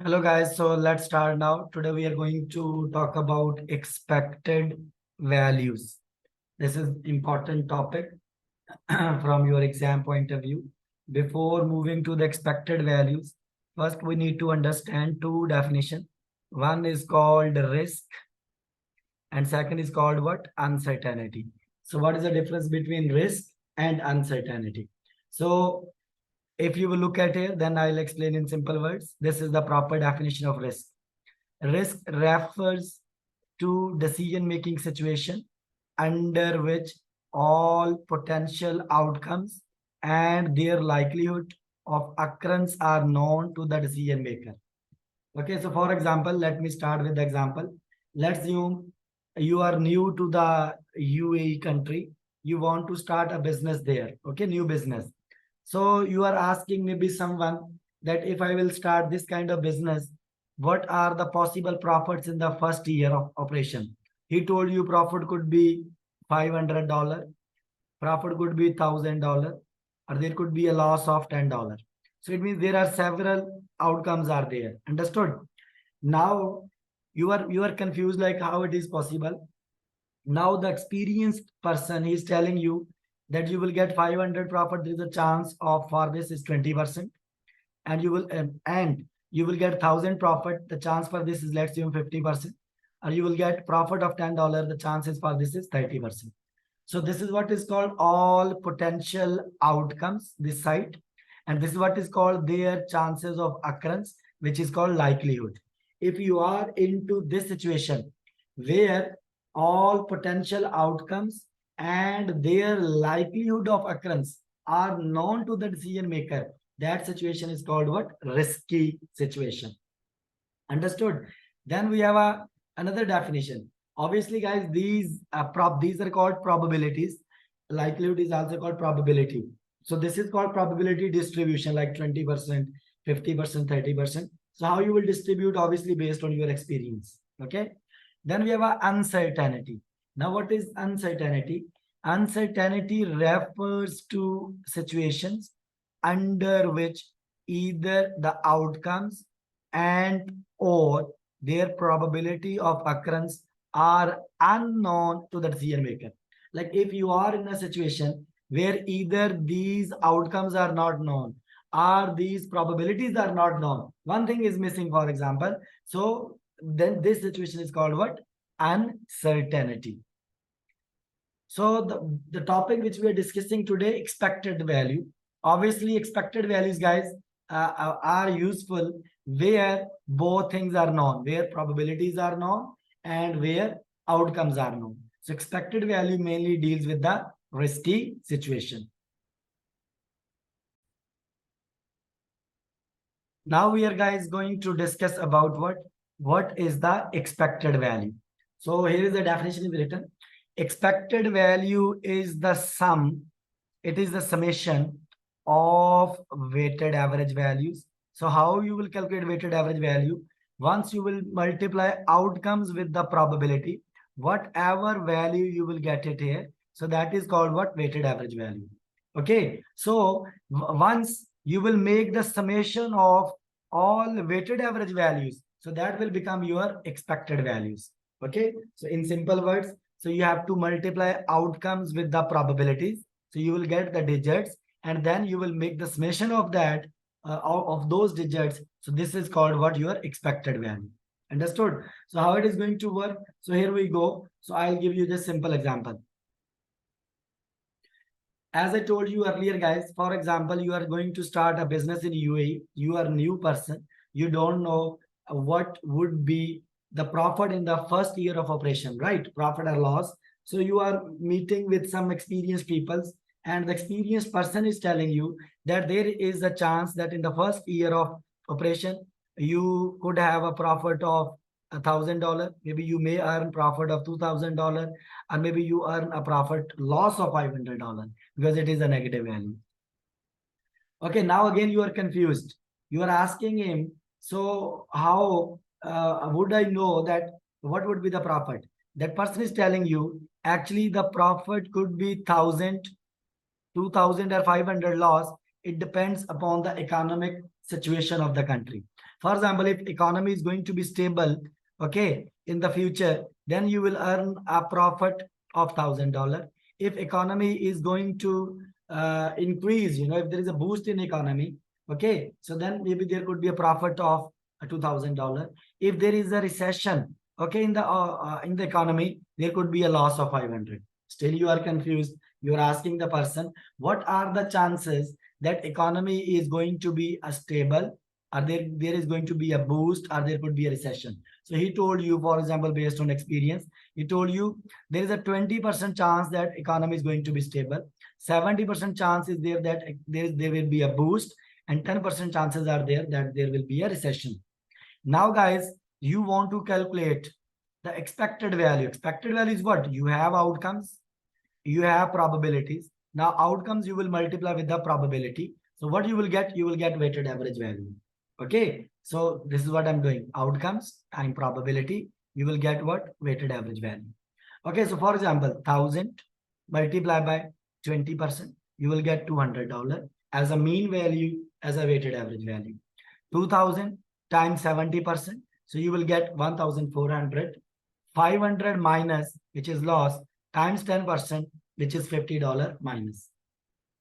Hello guys, so let's start now. Today we are going to talk about expected values. This is important topic from your exam point of view. Before moving to the expected values, first we need to understand two definitions. One is called risk and second is called what? Uncertainty. So what is the difference between risk and uncertainty? So if you will look at it, then I'll explain in simple words. This is the proper definition of risk. Risk refers to decision-making situation under which all potential outcomes and their likelihood of occurrence are known to the decision maker. Okay, so for example, let me start with the example. Let's assume you are new to the UAE country. You want to start a business there. Okay, new business. So you are asking maybe someone that if I will start this kind of business, what are the possible profits in the first year of operation? He told you profit could be $500, profit could be $1,000, or there could be a loss of $10. So it means there are several outcomes are there. Understood? Now you are confused like how it is possible. Now the experienced person is telling you that you will get 500 profit. There is a chance of for this is 20%, and you will get 1,000 profit. The chance for this is let's assume 50%, or you will get profit of $10. The chances for this is 30%. So this is what is called all potential outcomes, this side. And this is what is called their chances of occurrence, which is called likelihood. If you are into this situation where all potential outcomes and their likelihood of occurrence are known to the decision maker, that situation is called what? Risky situation. Understood? Then we have another definition. Obviously, guys, these are called probabilities. Likelihood is also called probability. So this is called probability distribution, like 20%, 50%, 30%. So how you will distribute, obviously, based on your experience. Okay. Then we have a uncertainty. Now, what is uncertainty? Uncertainty refers to situations under which either the outcomes and or their probability of occurrence are unknown to the decision maker. Like if you are in a situation where either these outcomes are not known or these probabilities are not known, one thing is missing, for example. So then this situation is called what? Uncertainty. So the topic which we are discussing today, expected value. Obviously, expected values, guys, are useful where both things are known, where probabilities are known and where outcomes are known. So expected value mainly deals with the risky situation. Now we are, guys, going to discuss about what is the expected value. So here is the definition written. Expected value is the sum. It is the summation of weighted average values. So how you will calculate weighted average value? Once you will multiply outcomes with the probability, whatever value you will get it here. So that is called what? Weighted average value. Okay. So once you will make the summation of all weighted average values, so that will become your expected values. Okay. So in simple words, so you have to multiply outcomes with the probabilities. So you will get the digits and then you will make the summation of that of those digits. So this is called what? Your expected value. Understood? So how it is going to work? So here we go. So I'll give you just simple example. As I told you earlier, guys, for example, you are going to start a business in UAE. You are a new person. You don't know what would be the profit in the first year of operation, right? Profit or loss. So you are meeting with some experienced people, and the experienced person is telling you that there is a chance that in the first year of operation, you could have a profit of $1,000. Maybe you may earn profit of $2,000, or maybe you earn a profit loss of $500 because it is a negative value. Okay, now again you are confused. You are asking him, so how would I know that what would be the profit? That person is telling you, actually the profit could be 1,000, 2,000 or 500 loss. It depends upon the economic situation of the country. For example, if economy is going to be stable, okay, in the future, then you will earn a profit of $1,000. If economy is going to increase, if there is a boost in economy, okay, so then maybe there could be a profit of $2,000. If there is a recession, okay, in the economy, there could be a loss of 500. Still, you are confused. You are asking the person, what are the chances that economy is going to be a stable? Are there is going to be a boost, or there could be a recession? So he told you, for example, based on experience, he told you there is a 20% chance that economy is going to be stable. 70% chance is there that there will be a boost, and 10% chances are there that there will be a recession. Now, guys, you want to calculate the expected value. Expected value is what? You have outcomes, you have probabilities. Now, outcomes you will multiply with the probability. So what you will get? You will get weighted average value. Okay, so this is what I'm doing. Outcomes times probability, you will get what? Weighted average value. Okay, so for example, 1,000 multiplied by 20%, you will get $200 as a mean value, as a weighted average value. 2,000 times 70%, so you will get 1,400. 500 minus, which is loss, times 10%, which is $50 minus.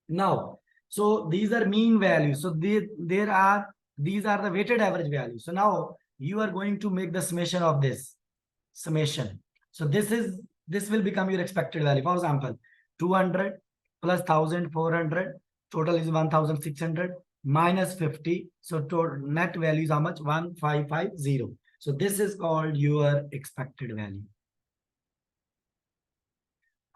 Now, so these are mean values. So these are the weighted average values. So now you are going to make the summation of this summation. So this will become your expected value. For example, 200 plus 1,400, total is 1,600 minus 50. So total net value is how much? 1,550. So this is called your expected value.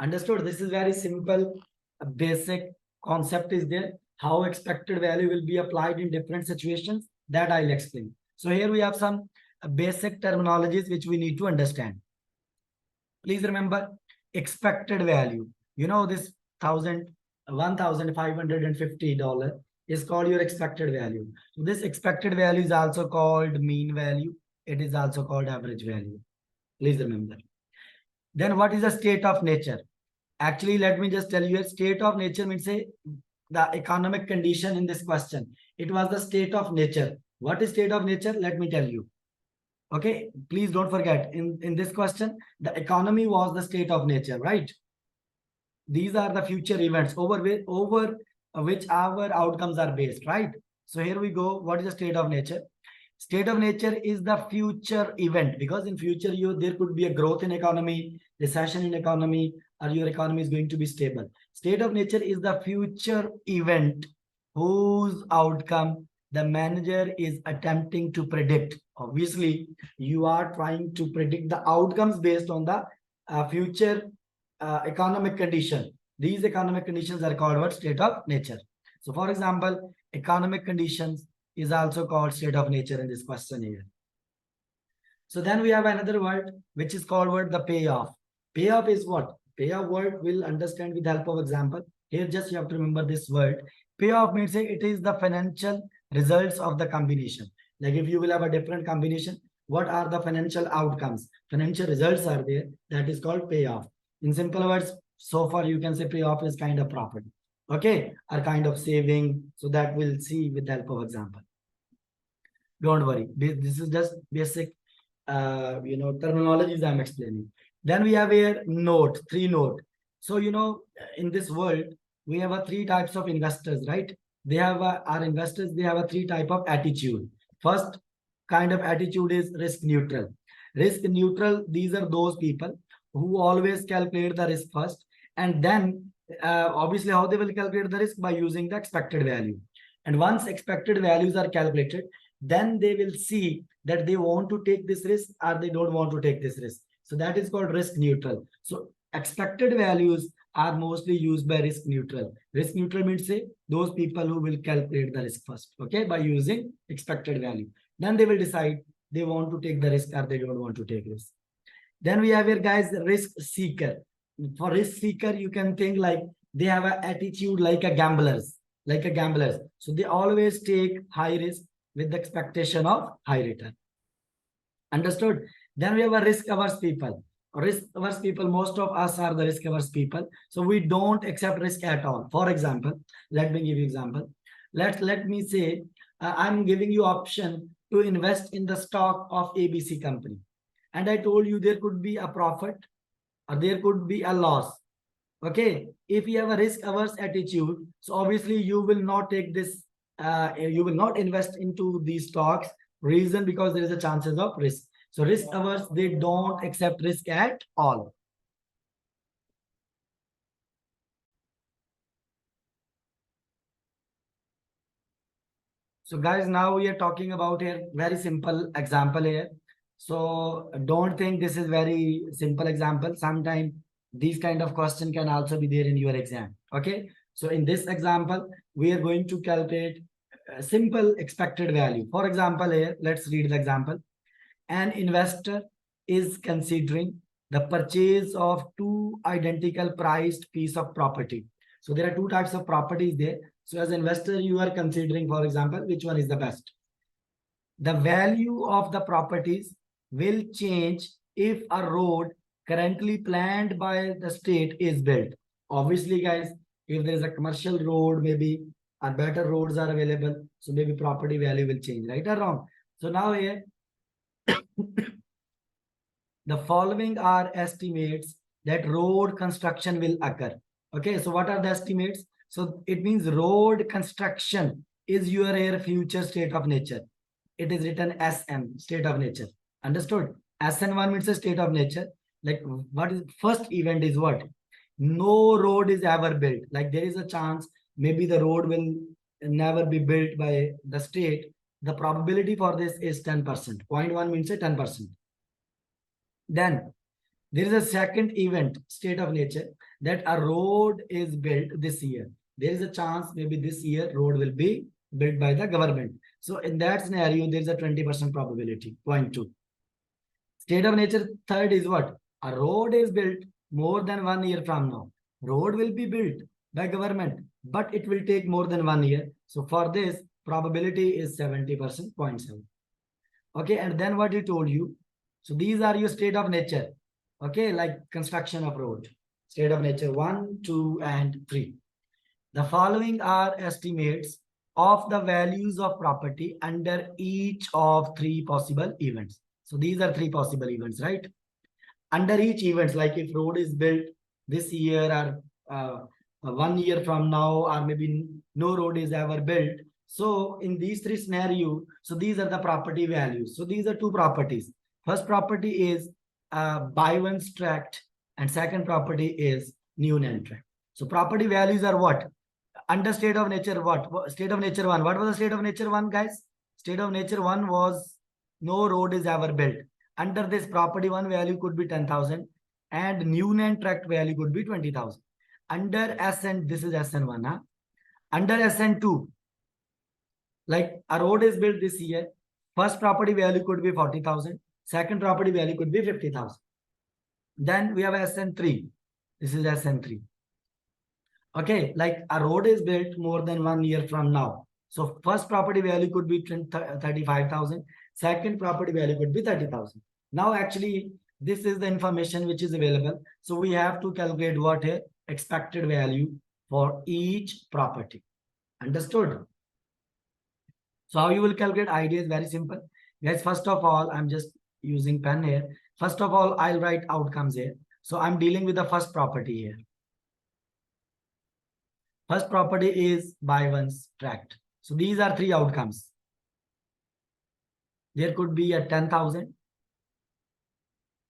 Understood? This is very simple, a basic concept is there. How expected value will be applied in different situations, that I'll explain. So here we have some basic terminologies which we need to understand. Please remember, expected value. This $1,550 is called your expected value. So this expected value is also called mean value. It is also called average value. Please remember. Then what is the state of nature? Actually, let me just tell you, a state of nature means the economic condition in this question. It was the state of nature. What is state of nature? Let me tell you. Okay, please don't forget, in this question, the economy was the state of nature, right? These are the future events over which our outcomes are based, right? So here we go. What is the state of nature? State of nature is the future event, because in future there could be a growth in economy, recession in economy, or your economy is going to be stable. State of nature is the future event whose outcome the manager is attempting to predict. Obviously, you are trying to predict the outcomes based on the future economic condition. These economic conditions are called what? State of nature. So for example, economic conditions is also called state of nature in this question here. So then we have another word which is called word the payoff. Payoff is what? Payoff word we'll understand with the help of example. Here just you have to remember this word. Payoff means it is the financial results of the combination. Like if you will have a different combination, what are the financial outcomes? Financial results are there. That is called payoff. In simple words, so far you can say payoff is kind of profit. Okay, or kind of saving. So that we'll see with the help of example. Don't worry. This is just basic, terminologies I'm explaining. Then we have here note, 3 note. So, in this world, we have 3 types of investors, right? They have our investors, they have 3 type of attitude. First kind of attitude is risk neutral. Risk neutral, these are those people who always calculate the risk first, and then obviously how they will calculate the risk? By using the expected value. And once expected values are calculated, then they will see that they want to take this risk or they don't want to take this risk. So that is called risk neutral. So expected values are mostly used by risk neutral. Risk neutral means say those people who will calculate the risk first, okay, by using expected value. Then they will decide they want to take the risk or they don't want to take risk. Then we have here, guys, risk seeker. For risk seeker, you can think like they have an attitude like a gamblers, So they always take high risk with the expectation of high return. Understood? Then we have a risk-averse people. Risk-averse people, most of us are the risk-averse people. So we don't accept risk at all. For example, let me give you example. Let me say, I'm giving you option to invest in the stock of ABC company. And I told you there could be a profit or there could be a loss. Okay, if you have a risk averse attitude, so obviously you will not take this, you will not invest into these stocks. Reason, because there is a chances of risk. So risk averse, they don't accept risk at all. So guys, now we are talking about here very simple example here. So don't think this is very simple example. Sometimes these kind of question can also be there in your exam. Okay. So in this example, we are going to calculate a simple expected value. For example, here, let's read the example. An investor is considering the purchase of two identical priced piece of property. So there are two types of properties there. So as an investor, you are considering, for example, which one is the best. The value of the properties will change if a road currently planned by the state is built. Obviously, guys, if there is a commercial road, maybe a better roads are available. So maybe property value will change, right or wrong? So now here, the following are estimates that road construction will occur. Okay, so what are the estimates? So it means road construction is your future state of nature. It is written SM, state of nature. Understood? SN1 means a state of nature. Like what is first event is what? No road is ever built. Like there is a chance maybe the road will never be built by the state. The probability for this is 10%. 0.1 means a 10%. Then there is a second event, state of nature, that a road is built this year. There is a chance maybe this year road will be built by the government. So in that scenario, there is a 20% probability, 0.2. State of nature third is what? A road is built more than 1 year from now. Road will be built by government, but it will take more than 1 year. So for this, probability is 70%, 0.7. Okay, and then what he told you. So these are your state of nature. Okay, like construction of road. State of nature 1, 2, and 3. The following are estimates of the values of property under each of three possible events. So these are three possible events, right? Under each event, like if road is built this year or 1 year from now, or maybe no road is ever built. So in these three scenarios, so these are the property values. So these are two properties. First property is buy one's tract, and second property is new land tract. So property values are what? Under state of nature, what? State of nature 1. What was the state of nature 1, guys? State of nature 1 was no road is ever built. Under this property 1 value could be 10,000 and new land tract value could be 20,000. Under SN, this is SN1. Huh? Under SN2, like a road is built this year, first property value could be 40,000, second property value could be 50,000. Then we have SN3. This is SN3. Okay, like a road is built more than 1 year from now. So first property value could be 35,000. Second property value could be 30,000. Now actually, this is the information which is available. So we have to calculate what a expected value for each property. Understood? So how you will calculate? Idea is very simple. Guys, first of all, I'm just using pen here. First of all, I'll write outcomes here. So I'm dealing with the first property here. First property is buy one's tract. So these are three outcomes. There could be a 10,000,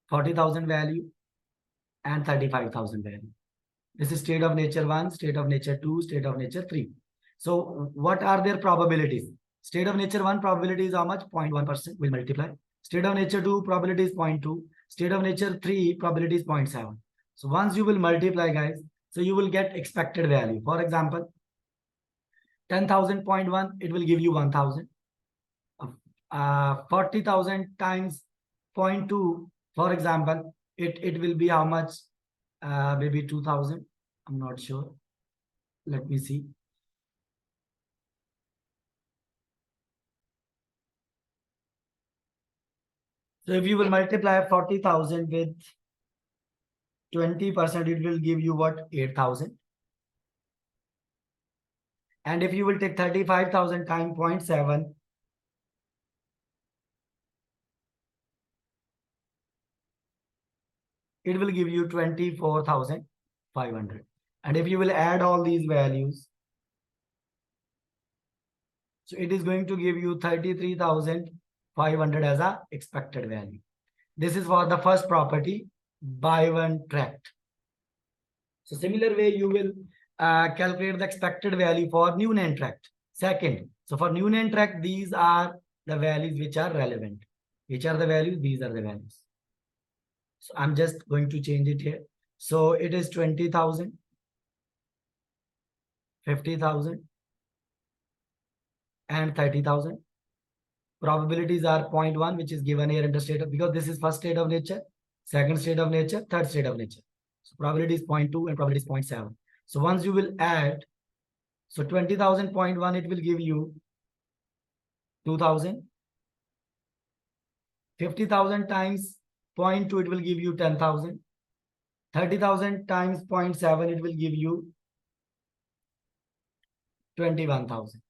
40,000 value, and 35,000 value. This is state of nature 1, state of nature 2, state of nature 3. So what are their probabilities? State of nature 1 probability is how much? 0.1% will multiply. State of nature 2 probability is 0.2. State of nature 3 probability is 0.7. So once you will multiply, guys, so you will get expected value. For example, 10,000.1, it will give you 1,000. 40,000 times 0.2, for example, it will be how much? Maybe 2,000. I'm not sure. Let me see. So if you will multiply 40,000 with 20%, it will give you what? 8,000. And if you will take 35,000 times 0.7, it will give you 24,500. And if you will add all these values, so it is going to give you 33,500 as a expected value. This is for the first property, buy one tract. So similar way, you will calculate the expected value for new name tract. Second, so for new name tract, these are the values which are relevant. Which are the values? These are the values. So I'm just going to change it here. So it is 20,000, 50,000, and 30,000. Probabilities are 0.1, which is given here in the state of, because this is first state of nature, second state of nature, third state of nature. So probability is 0.2 and probability is 0.7. So once you will add, so 20,000 0.1, it will give you 2,000. 50,000 times 0.2, it will give you 10,000. 30,000 times 0.7, it will give you 21,000.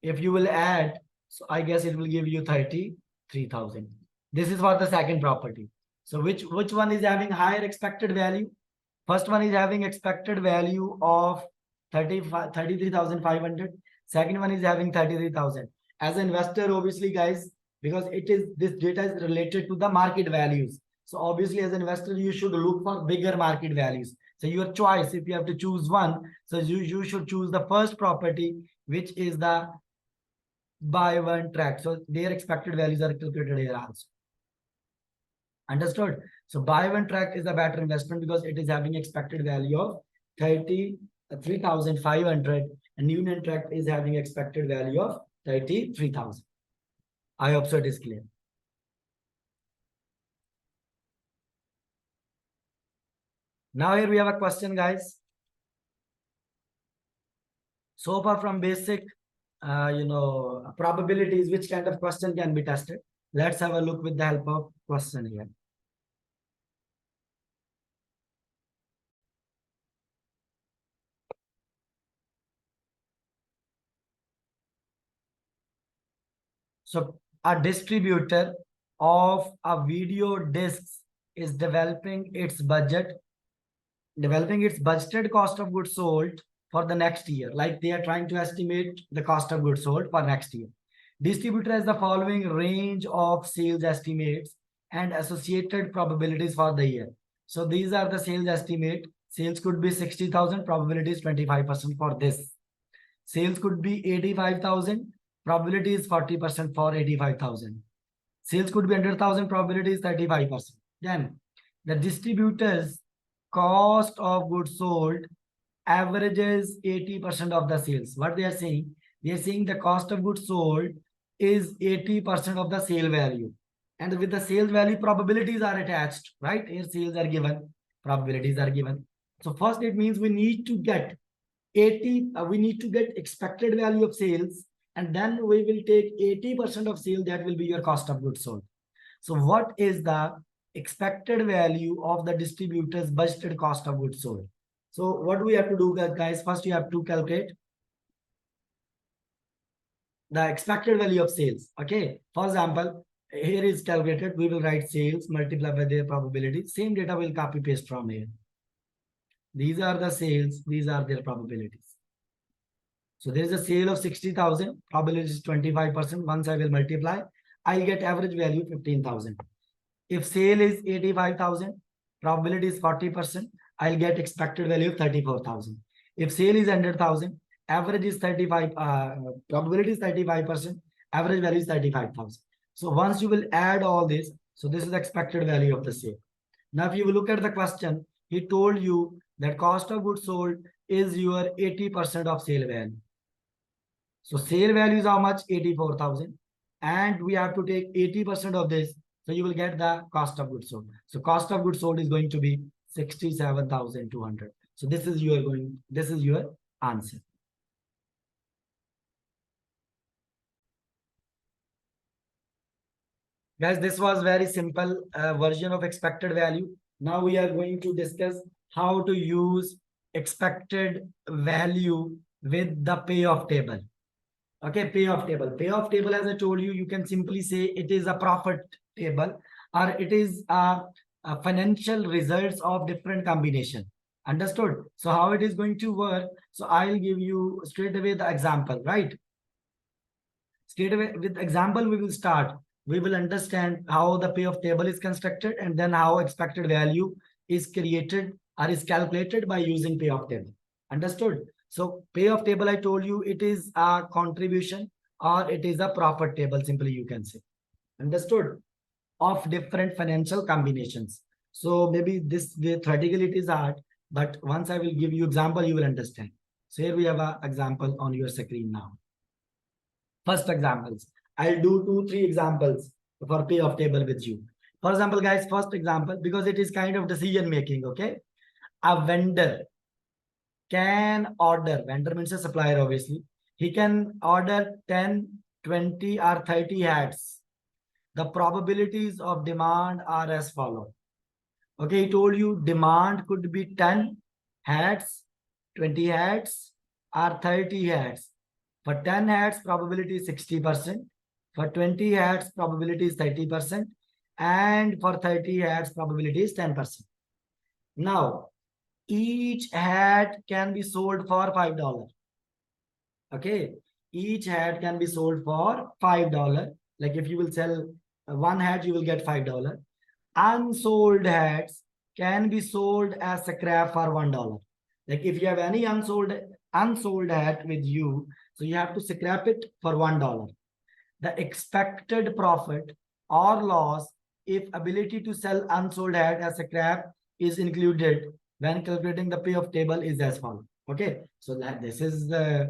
If you will add, so I guess it will give you 33,000. This is for the second property. So which one is having higher expected value? First one is having expected value of 33,500. Second one is having 33,000. As an investor, obviously, guys, because this data is related to the market values. So obviously, as an investor, you should look for bigger market values. So your choice, if you have to choose one, so you should choose the first property, which is the buy one tract. So their expected values are calculated here also. Understood? So buy one tract is a better investment because it is having expected value of 33,500, and union tract is having expected value of 33,000. I hope so it is clear. Now here we have a question, guys. So far from basic, probabilities, which kind of question can be tested? Let's have a look with the help of question here. So a distributor of a video discs is developing its budgeted cost of goods sold for the next year. Like they are trying to estimate the cost of goods sold for next year. Distributor has the following range of sales estimates and associated probabilities for the year. So these are the sales estimate. Sales could be 60,000, probability is 25% for this. Sales could be 85,000, probability is 40% for 85,000. Sales could be 100,000, probability is 35%. Then the distributor's cost of goods sold averages 80% of the sales. What they are saying? They are saying the cost of goods sold is 80% of the sale value. And with the sales value, probabilities are attached, right? Here sales are given, probabilities are given. So first it means we need to get expected value of sales, and then we will take 80% of sale, that will be your cost of goods sold. So what is the expected value of the distributor's budgeted cost of goods sold? So what do we have to do, guys? First, you have to calculate the expected value of sales. Okay. For example, here is calculated. We will write sales multiplied by their probability. Same data will copy paste from here. These are the sales. These are their probabilities. So there is a sale of 60,000. Probability is 25%. Once I will multiply, I'll get average value 15,000. If sale is 85,000, probability is 40%. I'll get expected value of 34,000. If sale is 100,000, average is 35, probability is 35%, average value is 35,000. So once you will add all this, so this is the expected value of the sale. Now, if you look at the question, he told you that cost of goods sold is your 80% of sale value. So sale value is how much? 84,000. And we have to take 80% of this. So you will get the cost of goods sold. So cost of goods sold is going to be 67,200. So this is your answer. Guys, this was very simple version of expected value. Now we are going to discuss how to use expected value with the payoff table. Okay, payoff table. Payoff table, as I told you, you can simply say it is a profit table, or it is a financial results of different combination. Understood? So how it is going to work? So I'll give you straight away the example, right? Straight away with example, we will start. We will understand how the payoff table is constructed and then how expected value is created or is calculated by using payoff table. Understood? So payoff table, I told you, it is a contribution or it is a profit table, simply you can say. Understood? Of different financial combinations. So maybe this way theoretically it is hard, but once I will give you example, you will understand. So here we have an example on your screen now. First examples. I'll do 2-3 examples for payoff table with you. For example, guys, first example, because it is kind of decision making, okay? A vendor can order, vendor means a supplier, obviously. He can order 10, 20, or 30 hats. The probabilities of demand are as follow. Okay, he told you demand could be 10 hats, 20 hats, or 30 hats. For 10 hats, probability is 60%. For 20 hats, probability is 30%. And for 30 hats, probability is 10%. Now, each hat can be sold for $5. Okay, each hat can be sold for $5. Like if you will sell one hat, you will get $5. Unsold hats can be sold as scrap for $1. Like if you have any unsold hat with you, so you have to scrap it for $1. The expected profit or loss if ability to sell unsold hat as scrap is included when calculating the payoff table is as follows. Okay, so that this is the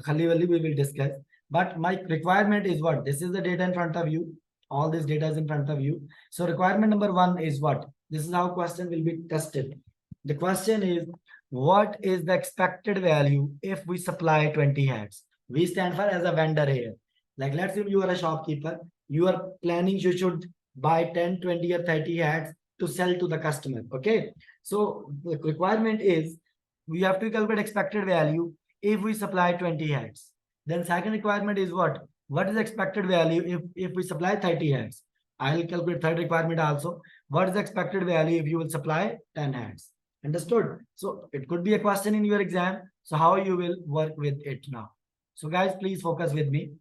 Khali we will discuss. But my requirement is what? This is the data in front of you. All this data is in front of you. So requirement number 1 is what? This is how question will be tested. The question is, what is the expected value if we supply 20 hats? We stand for as a vendor here. Like let's say you are a shopkeeper. You are planning you should buy 10, 20 or 30 hats to sell to the customer. Okay. So the requirement is we have to calculate expected value if we supply 20 hats. Then second requirement is what? What is the expected value if we supply 30 hats? I will calculate third requirement also. What is the expected value if you will supply 10 hats? Understood? So it could be a question in your exam. So how you will work with it now? So guys, please focus with me.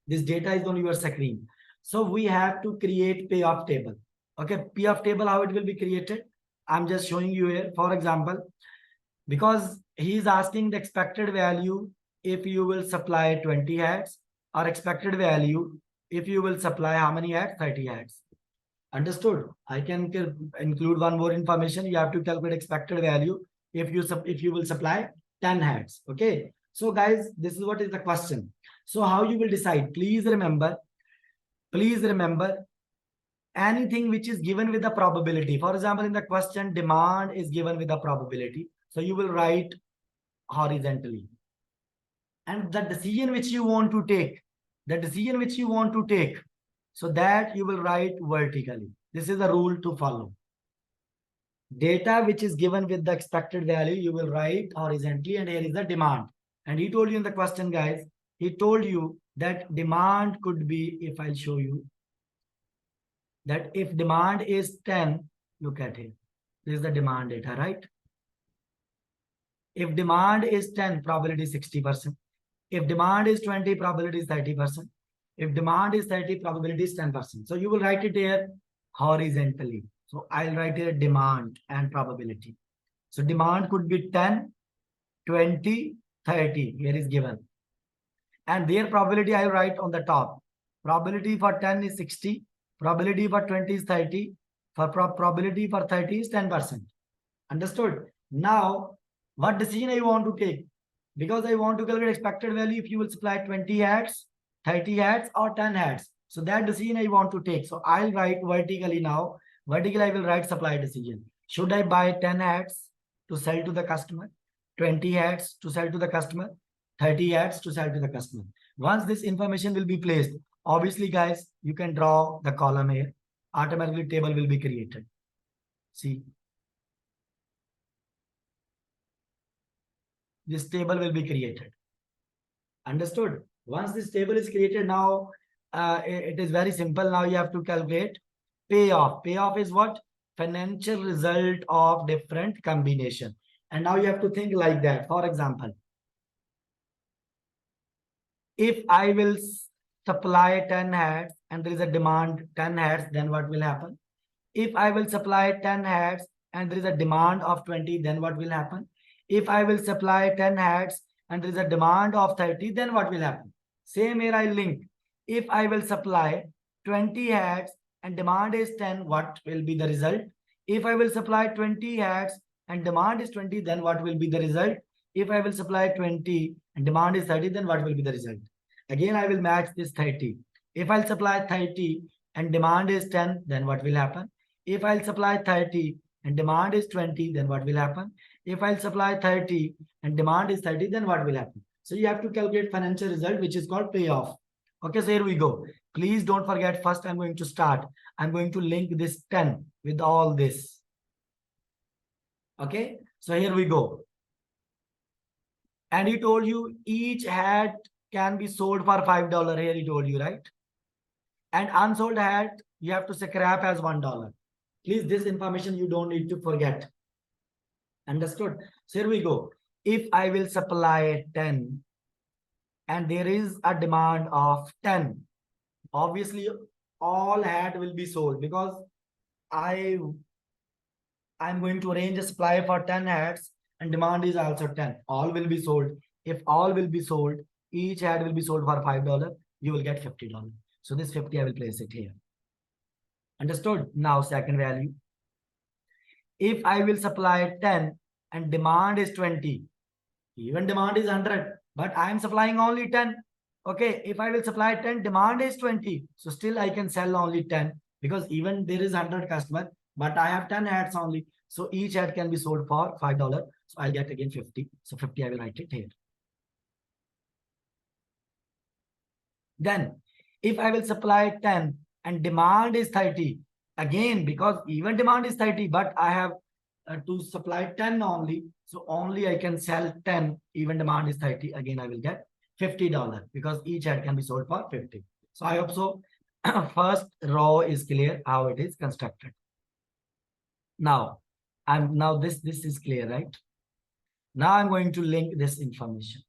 This data is on your screen. So we have to create payoff table. Okay, payoff table, how it will be created? I'm just showing you here. For example, because he is asking the expected value if you will supply 20 hats or expected value if you will supply how many hats? 30 hats. Understood? I can include one more information. You have to calculate expected value if you will supply 10 hats. Okay. So guys, this is what is the question. So how you will decide? Please remember, anything which is given with the probability. For example, in the question, demand is given with the probability. So you will write horizontally. And the decision which you want to take, so that you will write vertically. This is the rule to follow. Data which is given with the expected value, you will write horizontally, and here is the demand. And he told you in the question, guys, he told you that demand could be, if I'll show you, that if demand is 10, look at it. This is the demand data, right? If demand is 10, probability is 60%. If demand is 20, probability is 30%. If demand is 30, probability is 10%. So you will write it here horizontally. So I'll write here demand and probability. So demand could be 10, 20, 30. Here is given. And their probability I'll write on the top. Probability for 10 is 60. Probability for 20 is 30. For probability for 30 is 10%. Understood? Now, what decision I want to take? Because I want to calculate expected value if you will supply 20 hats, 30 hats, or 10 hats. So that decision I want to take. So I'll write vertically now. Vertically, I will write supply decision. Should I buy 10 hats to sell to the customer? 20 hats to sell to the customer? 30 hats to sell to the customer? Once this information will be placed, obviously, guys, you can draw the column here. Automatically, table will be created. See. This table will be created. Understood? Once this table is created, now it is very simple. Now you have to calculate payoff. Payoff is what? financial result of different combination. And now you have to think like that. For example, if I will supply 10 hats and there is a demand 10 hats, then what will happen? If I will supply 10 hats and there is a demand of 20, then what will happen? If I will supply 10 hats and there is a demand of 30, then what will happen? Same here I link. If I will supply 20 hats and demand is 10, what will be the result? If I will supply 20 hats and demand is 20, then what will be the result? If I will supply 20 and demand is 30, then what will be the result? Again, I will match this 30. If I'll supply 30 and demand is 10, then what will happen? If I'll supply 30 and demand is 20, then what will happen? If I'll supply 30 and demand is 30, then what will happen? So you have to calculate financial result, which is called payoff. Okay, so here we go. Please don't forget, first I'm going to start. I'm going to link this 10 with all this. Okay, so here we go. And he told you each hat can be sold for $5 here, he told you, right? And unsold hat, you have to scrap as $1. Please, this information you don't need to forget. Understood? So here we go. If I will supply 10 and there is a demand of 10, obviously all hat will be sold because I'm going to arrange a supply for 10 hats and demand is also 10. All will be sold. If all will be sold, each hat will be sold for $5. You will get $50. So this 50, I will place it here. Understood? Now, second value. If I will supply 10 and demand is 20, even demand is 100, but I am supplying only 10. Okay, if I will supply 10, demand is 20. So still I can sell only 10 because even there is 100 customer, but I have 10 hats only. So each hat can be sold for $5. So I'll get again 50. So 50, I will write it here. Then if I will supply 10 and demand is 30, again, because even demand is 30, but I have to supply 10 only. So only I can sell 10, even demand is 30. Again, I will get $50 because each hat can be sold for 50. So I hope so. First row is clear how it is constructed. Now, this is clear, right? Now I'm going to link this information.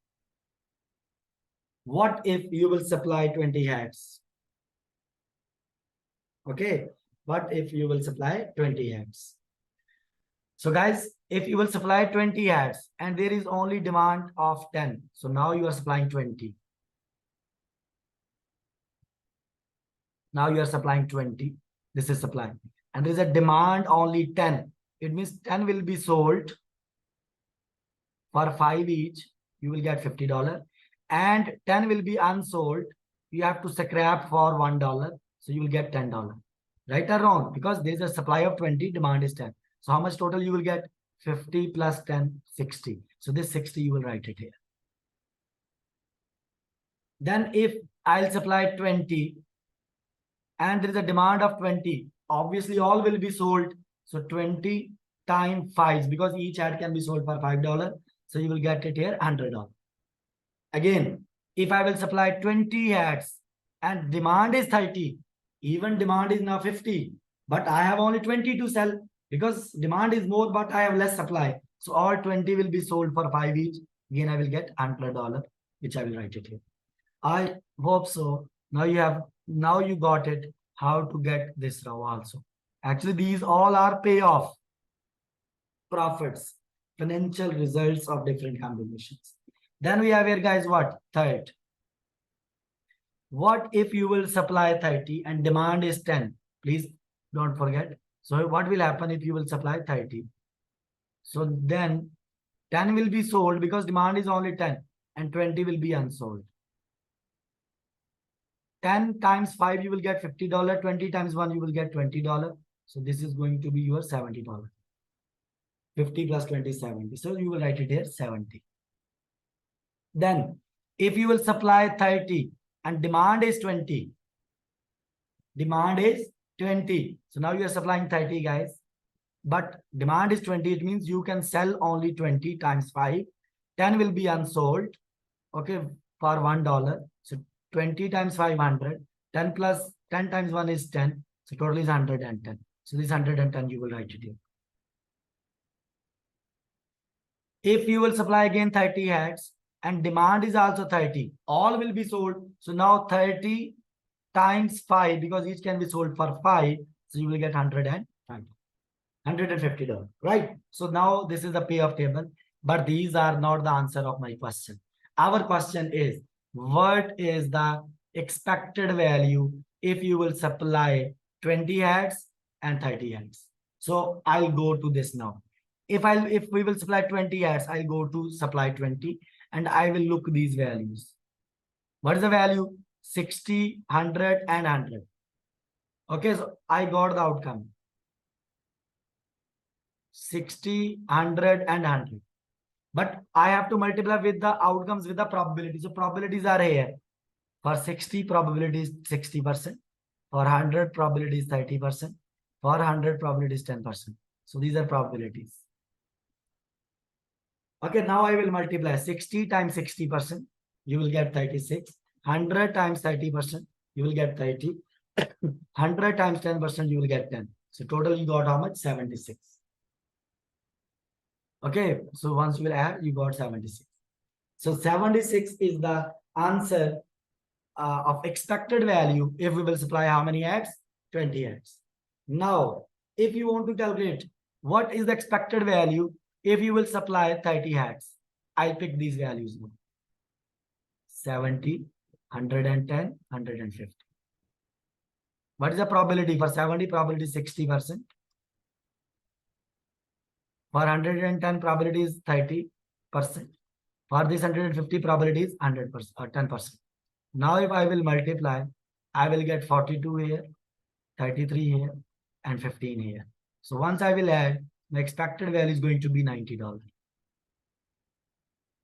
What if you will supply 20 hats? Okay, what if you will supply 20 hats? So guys, if you will supply 20 hats and there is only demand of 10, so now you are supplying 20. Now you are supplying 20. This is supply. And there is a demand only 10. It means 10 will be sold for 5 each. You will get $50. And 10 will be unsold. You have to scrap for $1. So you will get $10. Right or wrong? Because there is a supply of 20, demand is 10. So how much total you will get? 50 plus 10, 60. So this 60, you will write it here. Then if I'll supply 20 and there is a demand of 20, obviously all will be sold. So 20 times 5 because each hat can be sold for $5. So you will get it here $100. Again, if I will supply 20 hats and demand is 30, even demand is now 50, but I have only 20 to sell because demand is more, but I have less supply. So all 20 will be sold for 5 each. Again, I will get $100, which I will write it here. I hope so. Now you got it how to get this row also. Actually, these all are payoff, profits, financial results of different combinations. Then we have here, guys, what? Third. What if you will supply 30 and demand is 10? Please don't forget. So what will happen if you will supply 30? So then 10 will be sold because demand is only 10 and 20 will be unsold. 10 times 5, you will get $50. 20 times 1, you will get $20. So this is going to be your $70. 50 plus 20 is 70. So you will write it here 70. Then if you will supply 30 and demand is 20. Demand is 20. So now you are supplying 30, guys. But demand is 20. It means you can sell only 20 times 5. 10 will be unsold. Okay, for $1. So 20 times 500. 10 plus 10 times 1 is 10. So total is 110. So this 110 you will write it here. If you will supply again 30 hats and demand is also 30, all will be sold. So now 30 times 5, because each can be sold for 5. So you will get $150, right? So now this is the payoff table, but these are not the answer of my question. Our question is, what is the expected value if you will supply 20 hats and 30 hats? So I'll go to this now. If we will supply 20 hats, I'll go to supply 20 and I will look these values. What is the value? 60, 100 and 100. Okay, so I got the outcome. 60, 100 and 100. But I have to multiply with the outcomes with the probability. So probabilities are here. For 60, probability is 60%. For 100, probability is 30%. For 100, probability is 10%. So these are probabilities. Okay, now I will multiply 60 times 60%. You will get 36. 100 times 30%. You will get 30. 100 times 10%. You will get 10. So total you got how much? 76. Okay, so once you will add, you got 76. So 76 is the answer of expected value if we will supply how many hats? 20 hats. Now, if you want to calculate what is the expected value if you will supply 30 hats, I'll pick these values now. 70, 110, 150. What is the probability? For 70, probability is 60%. For 110, probability is 30%. For this 150, probability is 100% or 10%. Now, if I will multiply, I will get 42 here, 33 here, and 15 here. So once I will add, the expected value is going to be $90.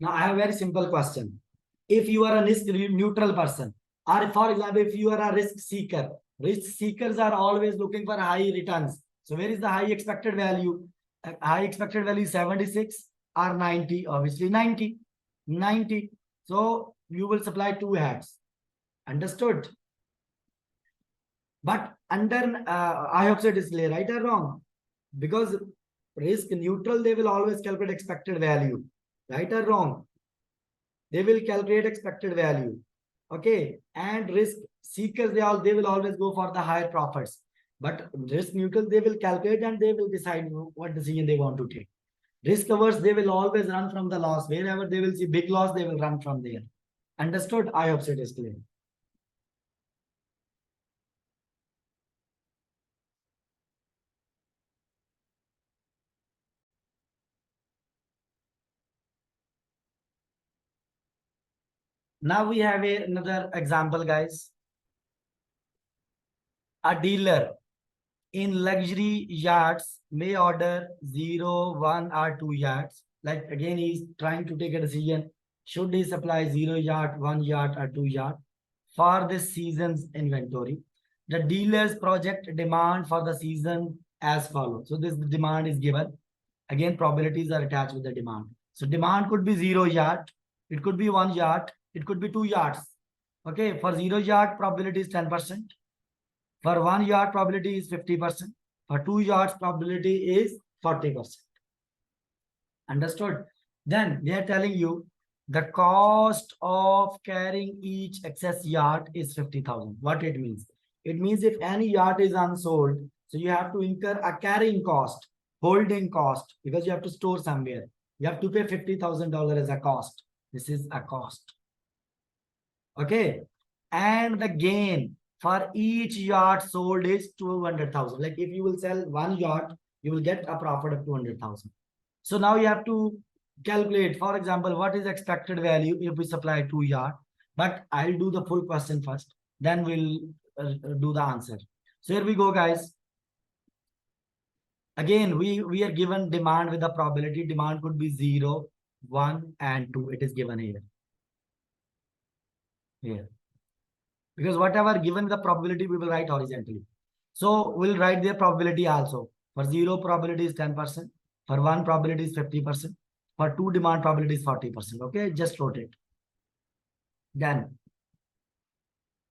Now, I have a very simple question. If you are a risk neutral person, or for example, if you are a risk seekers are always looking for high returns. So where is the high expected value? High expected value is 76 or 90, obviously 90. 90. So you will supply 2 hats. Understood? But under, I hope so it is clear, right or wrong? Because risk neutral, they will always calculate expected value, right or wrong? They will calculate expected value. Okay. And risk seekers, they will always go for the higher profits. But risk neutral, they will calculate and they will decide what decision they want to take. Risk averse, they will always run from the loss. Wherever they will see big loss, they will run from there. Understood? I hope it is clear. Now we have another example, guys. A dealer in luxury yachts may order 0, 1 or 2 yachts. Like again, he's trying to take a decision. Should he supply 0 yacht, 1 yacht or 2 yacht for this season's inventory? The dealer's project demand for the season as follows. So this demand is given. Again, probabilities are attached with the demand. So demand could be 0 yacht. It could be 1 yacht. It could be 2 yachts. Okay, for 0 yacht, probability is 10%. For 1 yacht, probability is 50%. For 2 yachts, probability is 40%. Understood? Then they are telling you the cost of carrying each excess yacht is 50,000. What it means? It means if any yacht is unsold, so you have to incur a carrying cost, holding cost, because you have to store somewhere. You have to pay $50,000 as a cost. This is a cost. Okay. And the gain for each yacht sold is 200,000. Like if you will sell 1 yacht, you will get a profit of 200,000. So now you have to calculate, for example, what is expected value if we supply 2 yacht. But I'll do the full question first. Then we'll do the answer. So here we go, guys. Again, we are given demand with the probability. Demand could be 0, 1 and 2. It is given here. Here. Because whatever given the probability, we will write horizontally. So we'll write their probability also. For 0, probability is 10%. For 1, probability is 50%. For 2, demand probability is 40%. Okay, just rotate. Then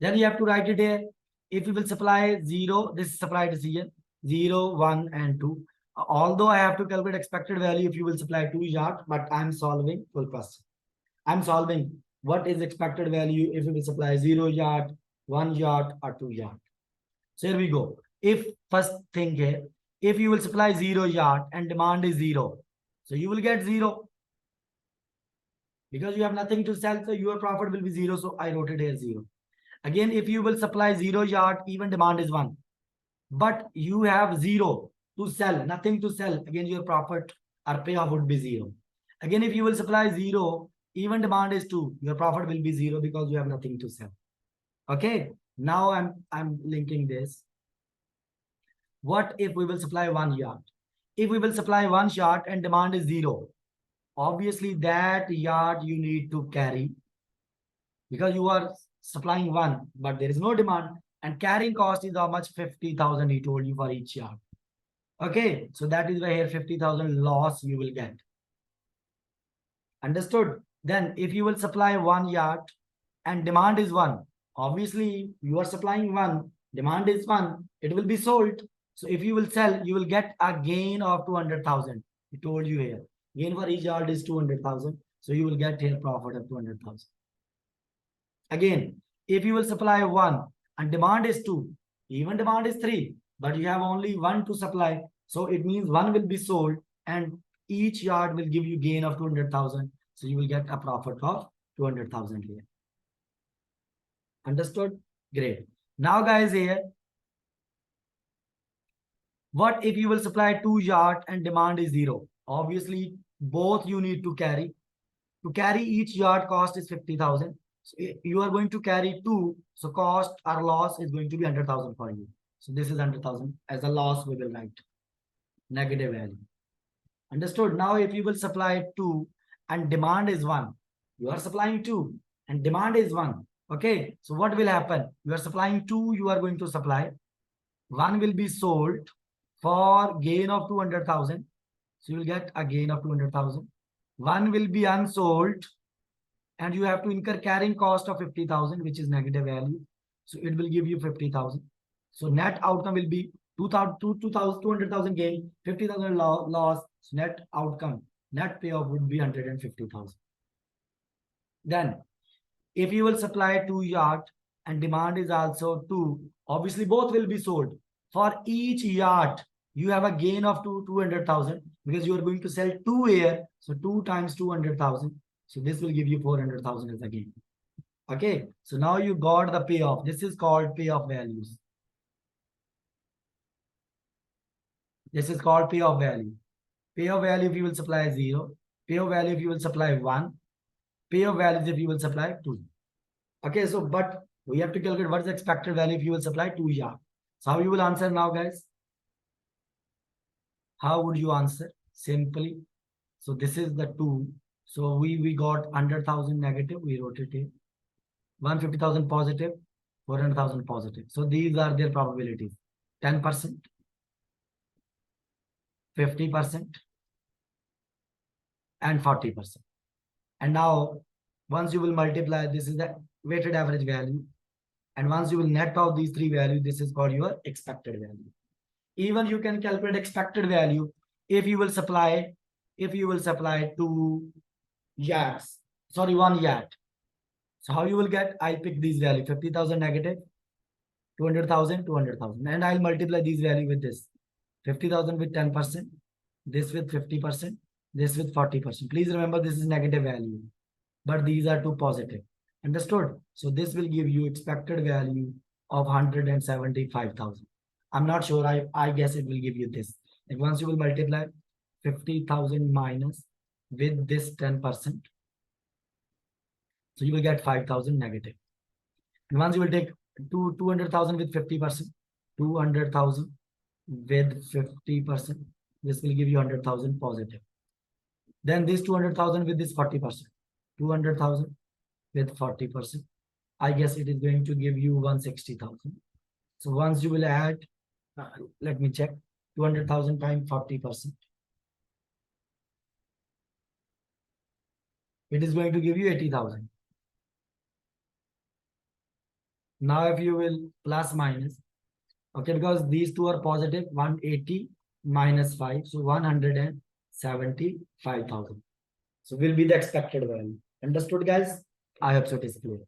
you have to write it here. If you will supply 0, this is supply decision. 0, 1, and 2. Although I have to calculate expected value if you will supply 2 yards, but I'm solving full question. I'm solving what is expected value if you will supply 0 yard, 1 yard, or 2 yard. So here we go. If first thing here, if you will supply 0 yard and demand is 0, so you will get 0 because you have nothing to sell, so your profit will be 0. So I wrote it here 0. Again, if you will supply 0 yard, even demand is 1, but you have 0 to sell, nothing to sell, again your profit or payoff would be 0. Again, if you will supply 0, even demand is 2, your profit will be 0 because you have nothing to sell. Okay, now I'm linking this. What if we will supply 1 yard? If we will supply 1 yard and demand is 0, obviously that yard you need to carry because you are supplying 1, but there is no demand, and carrying cost is how much? 50,000 he told you for each yard. Okay, so that is why here 50,000 loss you will get. Understood? Then if you will supply 1 yard and demand is 1, obviously you are supplying 1, demand is 1, it will be sold. So if you will sell, you will get a gain of 200,000. He told you here. Gain for each yard is 200,000. So you will get here profit of 200,000. Again, if you will supply 1 and demand is 2, even demand is 3, but you have only 1 to supply. So it means 1 will be sold and each yard will give you gain of 200,000. So you will get a profit of 200,000 here. Understood? Great. Now guys here, what if you will supply 2 yard and demand is 0? Obviously, both you need to carry. To carry each yard cost is 50,000. So you are going to carry 2. So cost or loss is going to be 100,000 for you. So this is 100,000. As a loss, we will write negative value. Understood? Now, if you will supply 2 and demand is 1, you are supplying 2 and demand is 1. Okay. So what will happen? You are supplying 2, you are going to supply. 1 will be sold for gain of 200,000. So you will get a gain of 200,000. 1 will be unsold and you have to incur carrying cost of 50,000, which is negative value. So it will give you 50,000. So net outcome will be 200,000 gain, 50,000 loss. So net outcome, net payoff would be 150,000. Then if you will supply 2 yard and demand is also 2, obviously both will be sold. For each yard, you have a gain of 200,000 because you are going to sell 2 here. So 2 times 200,000. So this will give you 400,000 as a gain. Okay. So now you got the payoff. This is called payoff values. This is called payoff value. Payoff value if you will supply 0. Payoff value if you will supply 1. Payoff values if you will supply 2. Okay, so but we have to calculate what is the expected value if you will supply 2 yard. So how you will answer now, guys? How would you answer? Simply. So this is the 2. So we got 100,000 negative. We wrote it here. 150,000 positive. 400,000 positive. So these are their probabilities. 10%. 50%. And 40%. And now, once you will multiply, this is the weighted average value. And once you will net out these 3 values, this is called your expected value. Even you can calculate expected value if you will supply 2 yards. Sorry, 1 yard. So how you will get? I pick these value 50,000 negative, 200,000, 200,000. And I'll multiply these value with this. 50,000 with 10%, this with 50%, this with 40%. Please remember this is negative value, but these are two positive. Understood? So this will give you expected value of 175,000. I'm not sure. I guess it will give you this. And once you will multiply 50,000 minus with this 10%, so you will get 5,000 negative. And once you will take 200,000 with 50%, 200,000 with 50%, this will give you 100,000 positive. Then this 200,000 with this 40%, 200,000 with 40%. I guess it is going to give you 160,000. So once you will add, let me check, 200,000 times 40%. It is going to give you 80,000. Now if you will plus minus, Okay, because these two are positive, 180 minus 5, so 175,000. So will be the expected value. Understood, guys? I hope so it is clear.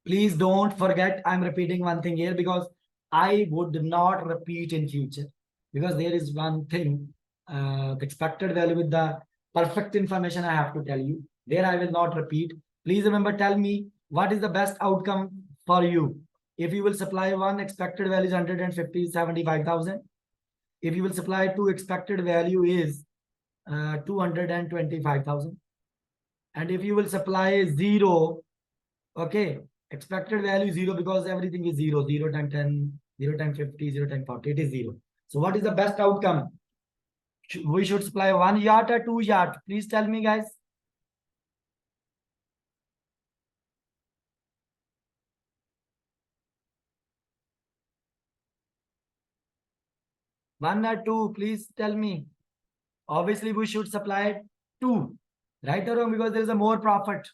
Please don't forget, I'm repeating one thing here because I would not repeat in future, because there is one thing, the expected value with the perfect information I have to tell you. There I will not repeat. Please remember, tell me what is the best outcome for you. If you will supply one, expected value is 175,000. If you will supply two, expected value is 225,000. And if you will supply zero, okay, expected value is 0 because everything is 0. 0 times 10, 0 times 50, 0 times 40, it is 0. So what is the best outcome? We should supply 1 yacht or 2 yacht? Please tell me, guys. One or two, please tell me. Obviously, we should supply 2. Right or wrong? Because there is a more profit.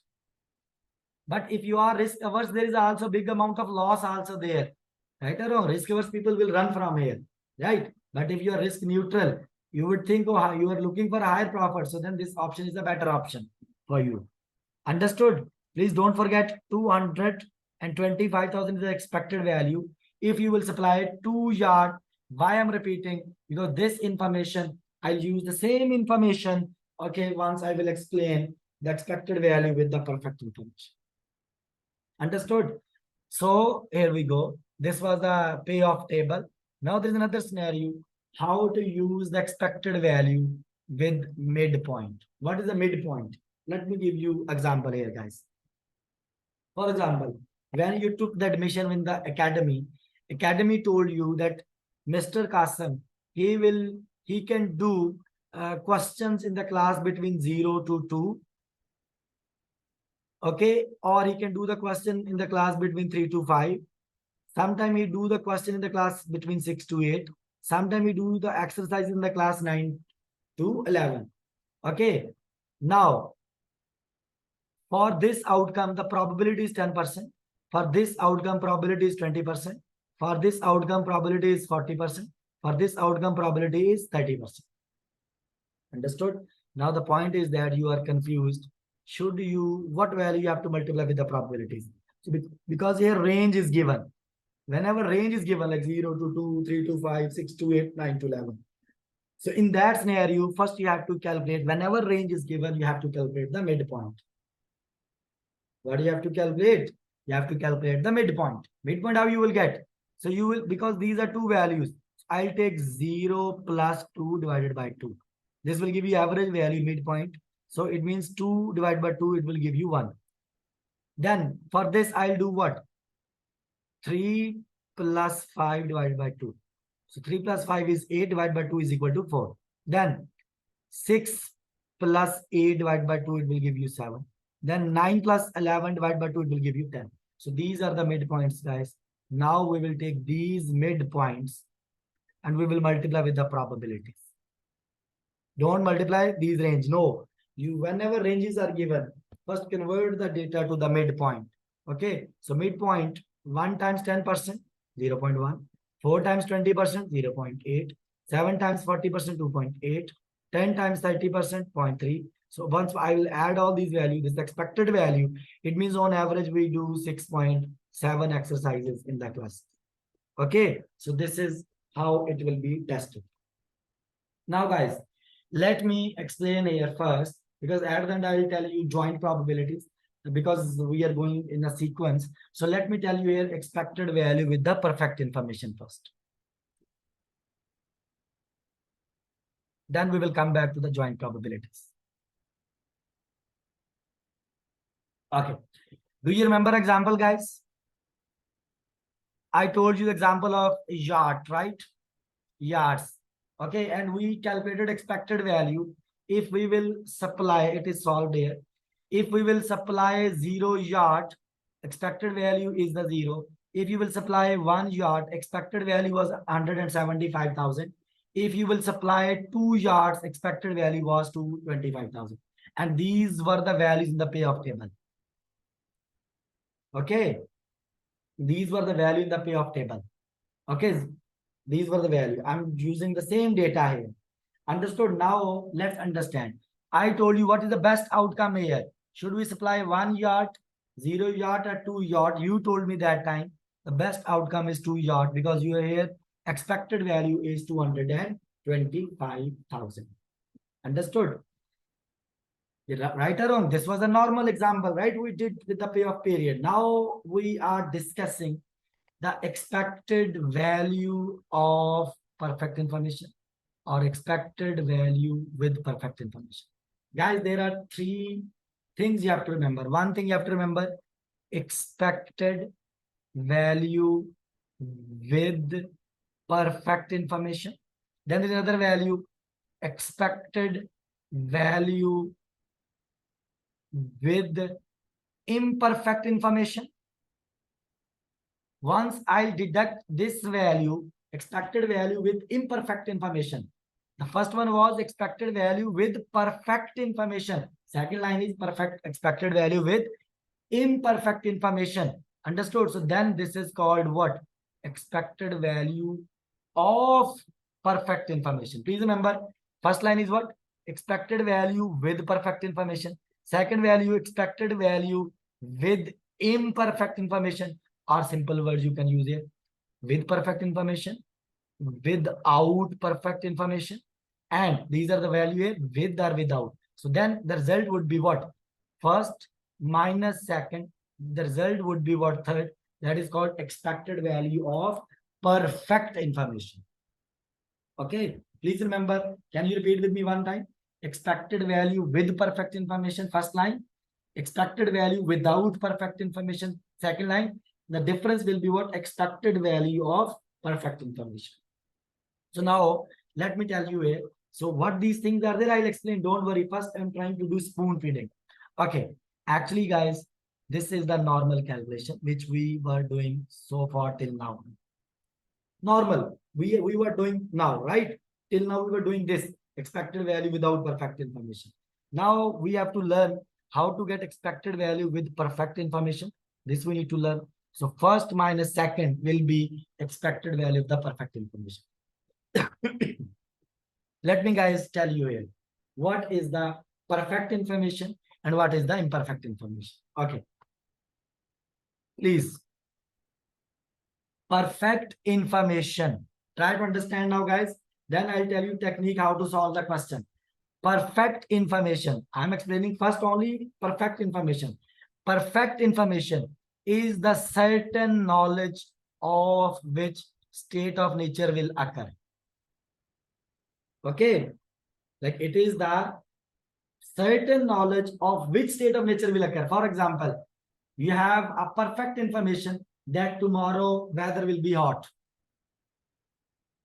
But if you are risk averse, there is also big amount of loss also there. Right or wrong? Risk averse people will run from here. Right? But if you are risk neutral, you would think, oh, you are looking for a higher profit. So then this option is a better option for you. Understood? Please don't forget 225,000 is the expected value. If you will supply 2 yard, why I'm repeating? Because this information, I'll use the same information. Okay, once I will explain the expected value with the perfect information. Understood? So here we go. This was the payoff table. Now there's another scenario. How to use the expected value with midpoint. What is the midpoint? Let me give you example here, guys. For example, when you took the admission in the academy told you that Mr. Qasim, he can do questions in the class between 0 to 2. Okay, or he can do the question in the class between 3 to 5. Sometimes he do the question in the class between 6 to 8. Sometimes he do the exercise in the class 9 to 11. Okay, now for this outcome, the probability is 10%. For this outcome, probability is 20%. For this outcome, probability is 40%. For this outcome, probability is 30%. Understood? Now the point is that you are confused. Should you, what value you have to multiply with the probabilities? So because here range is given. Whenever range is given like 0 to 2, 3 to 5, 6 to 8, 9 to 11. So in that scenario, first you have to calculate, whenever range is given, you have to calculate the midpoint. What do you have to calculate? You have to calculate the midpoint. Midpoint, how you will get? So you will, because these are two values, I'll take 0 plus 2 divided by 2. This will give you average value midpoint. So it means 2 divided by 2, it will give you 1. Then for this, I'll do what? 3 plus 5 divided by 2. So 3 plus 5 is 8 divided by 2 is equal to 4. Then 6 plus 8 divided by 2, it will give you 7. Then 9 plus 11 divided by 2, it will give you 10. So these are the midpoints, guys. Now we will take these midpoints and we will multiply with the probabilities. Don't multiply these range. No. You, whenever ranges are given, first convert the data to the midpoint. Okay. So midpoint, 1 times 10%, 0.1. 4 times 20%, 0.8. 7 times 40%, 2.8. 10 times 30%, 0.3. So once I will add all these values, this expected value, it means on average we do 6.7 exercises in the class. Okay. So this is how it will be tested. Now, guys, let me explain here first, because at the end I will tell you joint probabilities because we are going in a sequence. So let me tell you here expected value with the perfect information first. Then we will come back to the joint probabilities. Okay. Do you remember example, guys? I told you the example of yacht, right? Yards. Okay. And we calculated expected value. If we will supply, it is solved here. If we will supply 0 yacht, expected value is the 0. If you will supply 1 yacht, expected value was 175,000. If you will supply 2 yards, expected value was 225,000. And these were the values in the payoff table. Okay. These were the value in the payoff table. Okay, these were the value. I'm using the same data here. Understood? Now let's understand. I told you what is the best outcome here. Should we supply 1 yacht, 0 yacht, or 2 yacht? You told me that time. The best outcome is 2 yacht because you are here. Expected value is 225,000. Understood? Right or wrong? This was a normal example, right? We did with the payoff period. Now we are discussing the expected value of perfect information or expected value with perfect information. Guys, there are three things you have to remember. One thing you have to remember, expected value with perfect information. Then there's another value, expected value with imperfect information. Once I deduct this value, expected value with imperfect information. The first one was expected value with perfect information. Second line is perfect expected value with imperfect information. Understood? So then this is called what? Expected value of perfect information. Please remember, first line is what? Expected value with perfect information. Second value, expected value with imperfect information. Or simple words you can use here. With perfect information, without perfect information, and these are the value here, with or without. So then the result would be what? First minus second. The result would be what? Third. That is called expected value of perfect information. Okay. Please remember. Can you repeat with me one time? Expected value with perfect information. First line. Expected value without perfect information. Second line. The difference will be what? Expected value of perfect information. So now let me tell you here. So what these things are there, I'll explain. Don't worry. First, I'm trying to do spoon feeding. Okay. Actually, guys, this is the normal calculation which we were doing so far till now. Normal. We were doing now, right? Till now we were doing this expected value without perfect information. Now we have to learn how to get expected value with perfect information. This we need to learn. So first minus second will be expected value of the perfect information. Let me guys tell you here what is the perfect information and what is the imperfect information. Okay. Please. Perfect information. Try to understand now, guys. Then I'll tell you technique how to solve the question. Perfect information. I'm explaining first only perfect information. Perfect information is the certain knowledge of which state of nature will occur. Okay. Like it is the certain knowledge of which state of nature will occur. For example, you have a perfect information that tomorrow weather will be hot.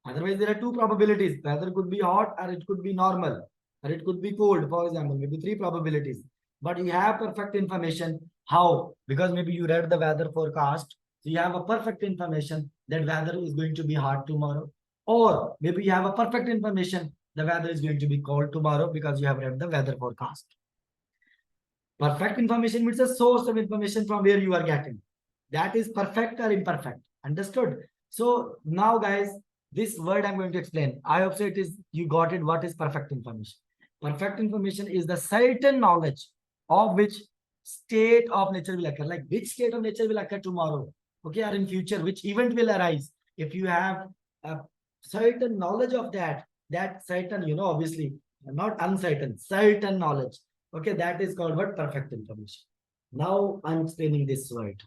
Otherwise, there are two probabilities. Weather could be hot or it could be normal or it could be cold, for example, maybe three probabilities. But you have perfect information. How? Because maybe you read the weather forecast. So you have a perfect information that weather is going to be hot tomorrow. Or maybe you have a perfect information the weather is going to be cold tomorrow because you have read the weather forecast. Perfect information means a source of information from where you are getting. That is perfect or imperfect. Understood? So now, guys, this word I'm going to explain. I hope so it is you got it. What is perfect information? Perfect information is the certain knowledge of which state of nature will occur. Like which state of nature will occur tomorrow, okay, or in future, which event will arise. If you have a certain knowledge of that certain, obviously not uncertain, certain knowledge. Okay, that is called what? Perfect information. Now I'm explaining this word.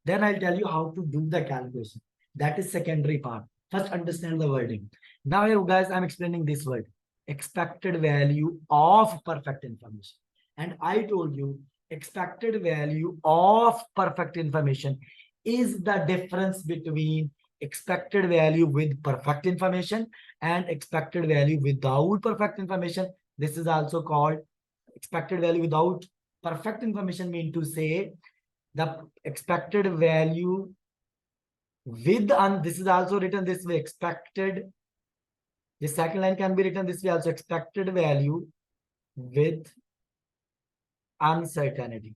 Then I'll tell you how to do the calculation. That is secondary part. First, understand the wording. Now, you guys, I'm explaining this word. Expected value of perfect information. And I told you, expected value of perfect information is the difference between expected value with perfect information and expected value without perfect information. This is also called expected value without perfect information, mean to say the expected value with, and this is also written this way, expected, the second line can be written this way also, expected value with uncertainty,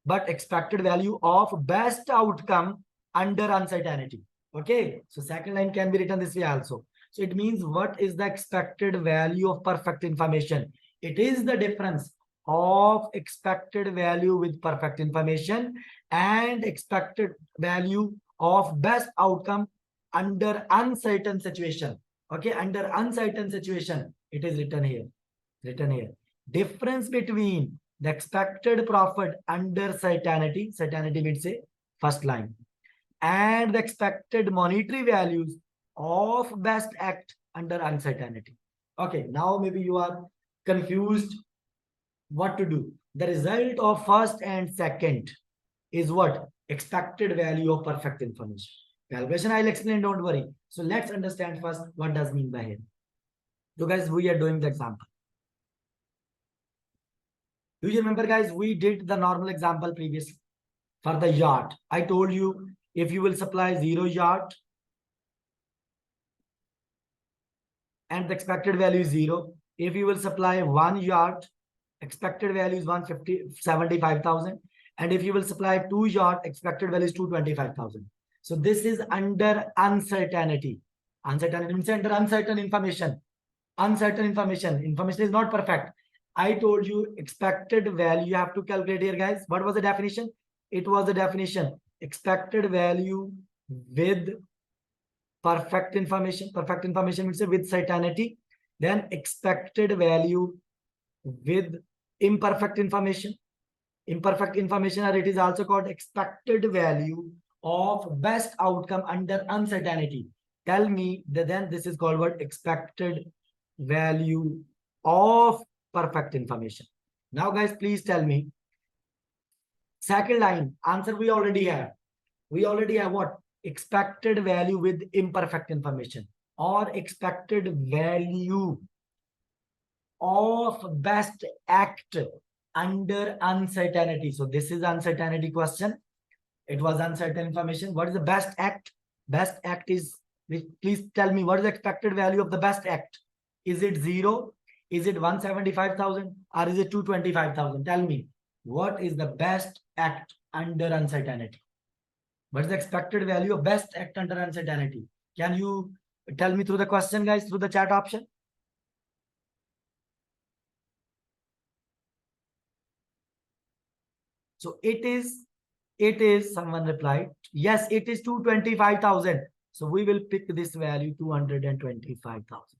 but expected value of best outcome under uncertainty. Okay, so second line can be written this way also. So it means what is the expected value of perfect information? It is the difference of expected value with perfect information and expected value of best outcome under uncertain situation. Okay, under uncertain situation, it is written here. Written here. Difference between the expected profit under certainty, certainty means say first line, and the expected monetary values of best act under uncertainty. Okay, now maybe you are confused what to do. The result of first and second is what? Expected value of perfect information. Calculation I'll explain, don't worry. So let's understand first what does mean by here. So guys, we are doing the example. Do you remember guys, we did the normal example previously for the yacht. I told you if you will supply 0 yacht and the expected value is 0. If you will supply 1 yacht, expected value is 175,000. And if you will supply 2 yacht, expected value is 225,000. So this is under uncertainty. Uncertainty means under uncertain information. Uncertain information. Information is not perfect. I told you expected value you have to calculate here, guys. What was the definition? It was the definition. Expected value with perfect information. Perfect information means with certainty. Then expected value with imperfect information. Imperfect information, or it is also called expected value of best outcome under uncertainty. Tell me that then this is called what? Expected value of perfect information. Now guys, please tell me. Second line, answer we already have. We already have what? Expected value with imperfect information, or expected value of best act under uncertainty. So this is uncertainty question. It was uncertain information. What is the best act? Best act is, please tell me, what is the expected value of the best act? Is it 0? Is it 175,000? Or is it 225,000? Tell me, what is the best act under uncertainty? What is the expected value of best act under uncertainty? Can you tell me through the question, guys, through the chat option? So it is, someone replied, yes, it is 225,000. So we will pick this value 225,000.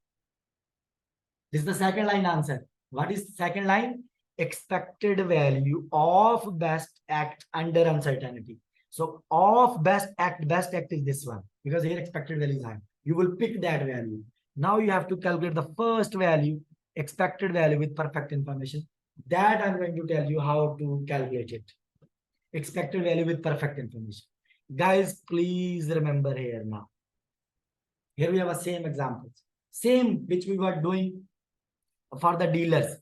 This is the second line answer. What is second line? Expected value of best act under uncertainty. So of best act is this one, because here expected value is high. You will pick that value. Now you have to calculate the first value, expected value with perfect information. That I'm going to tell you how to calculate it. Expected value with perfect information. Guys, please remember here now. Here we have a same examples. Same which we were doing for the dealers.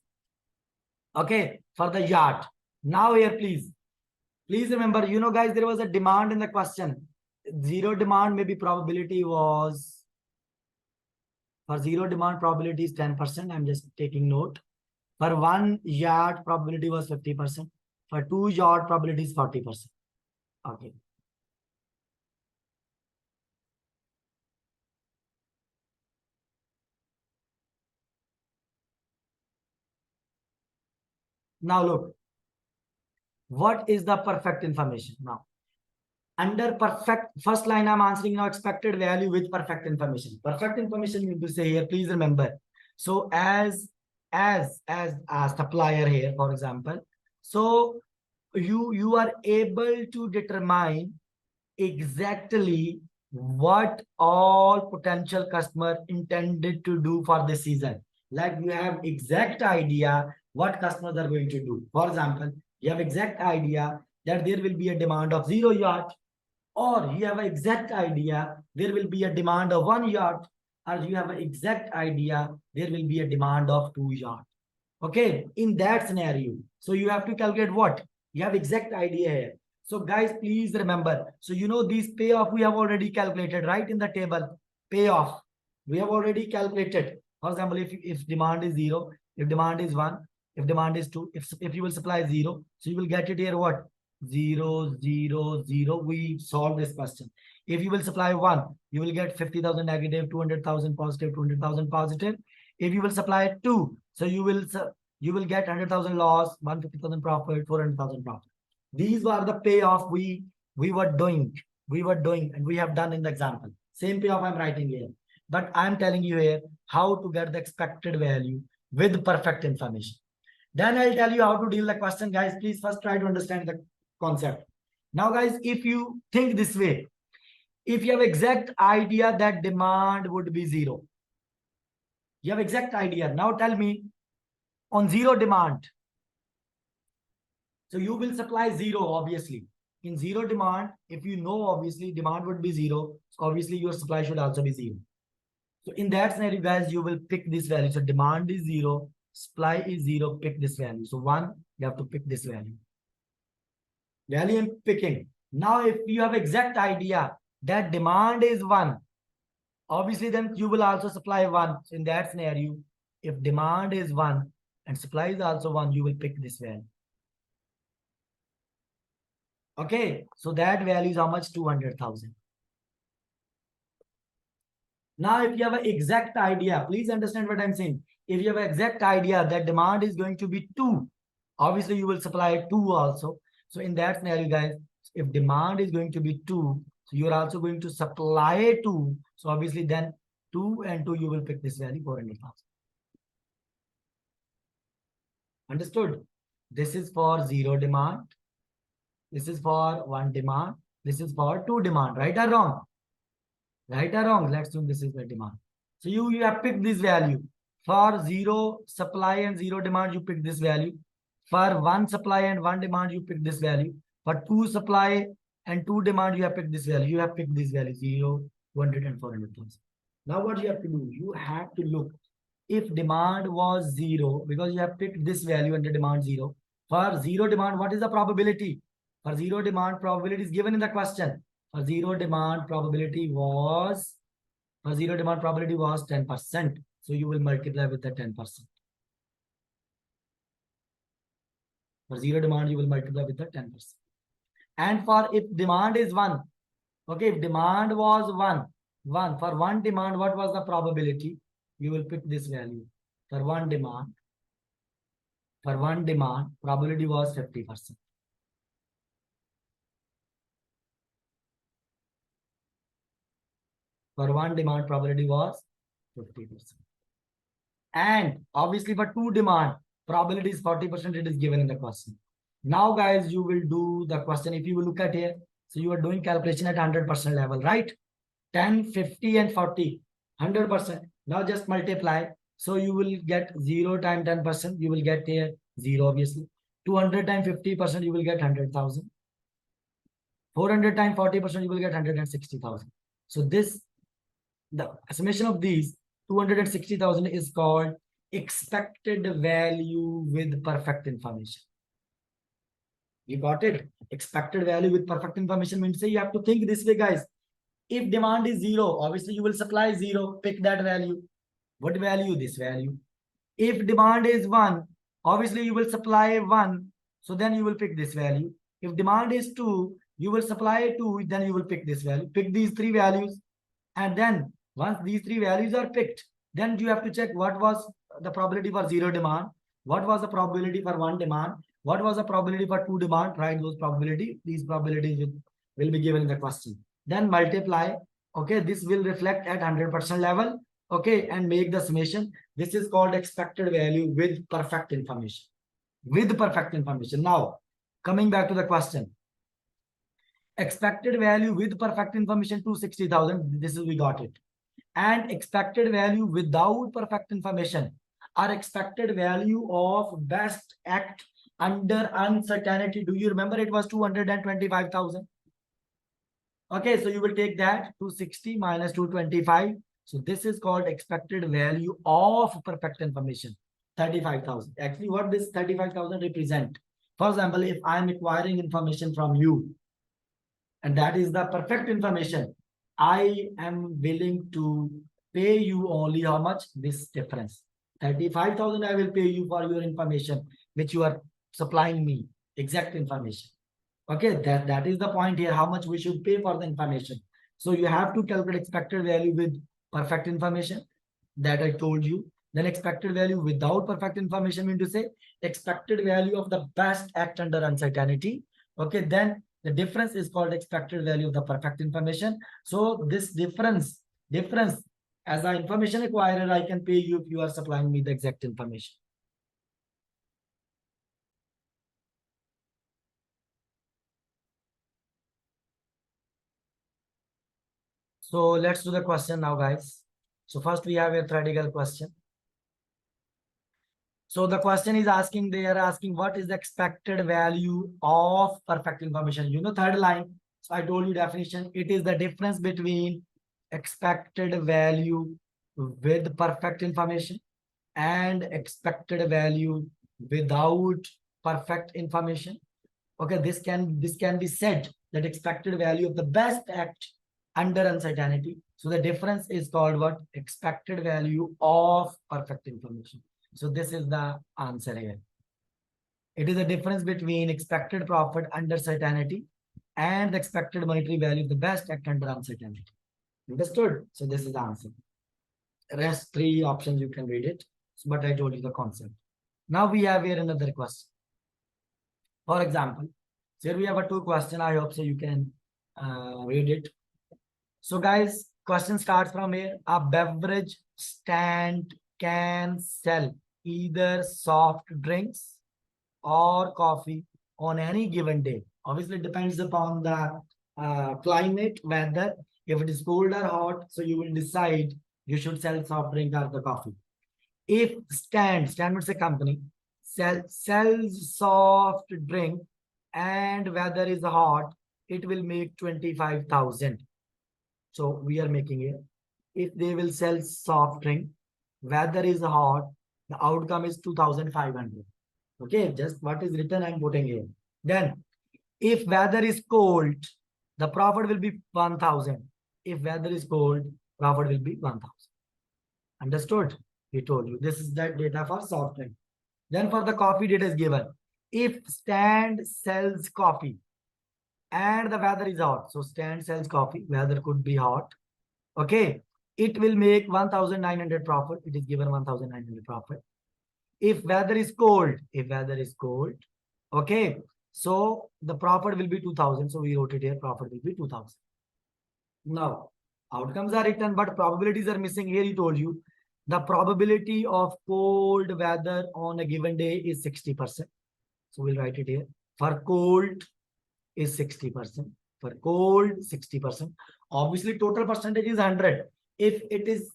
Okay, for the yacht. Now here, please remember, you know, guys, there was a demand in the question. 0 demand, maybe probability was, for 0 demand, probability is 10%. I'm just taking note. For 1 yacht, probability was 50%. For 2 yacht, probability is 40%. Okay. Now look, what is the perfect information now? Under perfect, first line I'm answering now, expected value with perfect information. Perfect information you need to say here, please remember. So as a supplier here, for example, so you are able to determine exactly what all potential customer intended to do for this season. Like you have exact idea what customers are going to do. For example, you have exact idea that there will be a demand of 0 yacht, or you have an exact idea there will be a demand of 1 yacht, or you have an exact idea there will be a demand of 2 yacht. Okay, in that scenario, so you have to calculate what? You have exact idea here. So guys, please remember. So you know these payoff we have already calculated, right? In the table, payoff. We have already calculated. For example, if demand is 0, if demand is 1, if demand is 2, if you will supply 0, so you will get it here what? 0, 0, 0. We solve this question. If you will supply 1, you will get 50,000 negative, 200,000 positive, 200,000 positive. If you will supply 2, so you will get 100,000 loss, 150,000 profit, 400,000 profit. These were the payoff we were doing. We were doing and we have done in the example. Same payoff I'm writing here. But I'm telling you here how to get the expected value with perfect information. Then I'll tell you how to deal the question, guys. Please first try to understand the concept. Now, guys, if you think this way, if you have exact idea that demand would be 0, you have exact idea. Now tell me on 0 demand. So you will supply 0, obviously. In 0 demand, if you know, obviously, demand would be 0. So obviously, your supply should also be 0. So in that scenario, guys, you will pick this value. So demand is 0, supply is 0, pick this value. So 1, you have to pick this value. Value I'm picking. Now, if you have exact idea that demand is 1, obviously, then you will also supply 1. So in that scenario, if demand is 1 and supply is also 1, you will pick this value. Okay, so that value is how much? 200,000. Now, if you have an exact idea, please understand what I'm saying. If you have an exact idea that demand is going to be 2, obviously you will supply 2 also. So in that scenario, guys, if demand is going to be 2, so you're also going to supply 2. So obviously then 2 and 2, you will pick this value, 400,000. Understood? This is for 0 demand. This is for 1 demand. This is for 2 demand. Right or wrong? Right or wrong? Let's assume this is the demand. So you have picked this value. For 0 supply and 0 demand, you pick this value. For 1 supply and 1 demand, you pick this value. For 2 supply and 2 demand, you have picked this value. You have picked this value, 0, 200 and 400,000. Now what you have to do? You have to look if demand was 0, because you have picked this value under demand 0. For 0 demand, what is the probability? For 0 demand, probability is given in the question. For 0 demand, probability was 10%. So you will multiply with the 10%. For 0 demand, you will multiply with the 10%. And for if demand is 1, okay, if demand was 1, for 1 demand, what was the probability? You will pick this value. For 1 demand, probability was 50%. For 1 demand, probability was 50%. And obviously for 2 demand, probability is 40%. It is given in the question. Now, guys, you will do the question. If you will look at here, so you are doing calculation at 100% level, right? 10, 50 and 40, 100%. Now just multiply. So you will get 0 times 10%. You will get here 0, obviously. 200 times 50%, you will get 100,000. 400 times 40%, you will get 160,000. So this, the summation of these 260,000 is called expected value with perfect information. You got it? Expected value with perfect information means say you have to think this way, guys. If demand is 0, obviously you will supply 0, pick that value. What value? This value. If demand is 1, obviously you will supply 1, so then you will pick this value. If demand is 2, you will supply 2, then you will pick this value. Pick these 3 values, and then once these 3 values are picked, then you have to check what was the probability for 0 demand, what was the probability for 1 demand, what was the probability for 2 demand. Write those probability. These probabilities will be given in the question. Then multiply. Okay, this will reflect at 100% level. Okay, and make the summation. This is called expected value with perfect information. With perfect information. Now, coming back to the question. Expected value with perfect information 260,000. This is we got it. And expected value without perfect information, our expected value of best act under uncertainty. Do you remember it was 225,000? Okay, so you will take that 260 minus 225. So this is called expected value of perfect information, 35,000. Actually, what this 35,000 represent? For example, if I am acquiring information from you, and that is the perfect information, I am willing to pay you only how much? This difference. 35,000 I will pay you for your information, which you are supplying me, exact information. Okay, that is the point here, how much we should pay for the information. So you have to calculate expected value with perfect information that I told you. Then expected value without perfect information mean to say expected value of the best act under uncertainty. Okay, then the difference is called expected value of the perfect information. So this difference as an information acquirer, I can pay you if you are supplying me the exact information. So let's do the question now, guys. So first we have a theoretical question. So the question is asking, they are asking what is the expected value of perfect information? You know, third line. So I told you definition. It is the difference between expected value with perfect information and expected value without perfect information. Okay, this can be said that expected value of the best act under uncertainty. So the difference is called what? Expected value of perfect information. So this is the answer here. It is the difference between expected profit under certainty and the expected monetary value of the best act under uncertainty. Understood? So this is the answer. Rest three options you can read it, but I told you the concept. Now we have here another question. For example, so here we have a two question. I hope so you can read it. So guys, question starts from here. A beverage stand can sell either soft drinks or coffee on any given day. Obviously, it depends upon the climate, weather. If it is cold or hot, so you will decide you should sell soft drink or the coffee. If stand means a company, sells soft drink and weather is hot, it will make 25,000. So we are making it. If they will sell soft drink, weather is hot, the outcome is 2,500. Okay, just what is written I'm putting here. Then if weather is cold, the profit will be 1,000. If weather is cold, profit will be 1,000. Understood? We told you. This is that data for soft drink. Then for the coffee data is given. If stand sells coffee and the weather is hot, so stand sells coffee, weather could be hot. Okay, it will make 1,900 profit. It is given 1,900 profit. If weather is cold, okay, so the profit will be 2,000. So we wrote it here, profit will be 2,000. Now, outcomes are written, but probabilities are missing. Here he told you the probability of cold weather on a given day is 60%. So we'll write it here. For cold is 60%. For cold, 60%. Obviously, total percentage is 100. If it is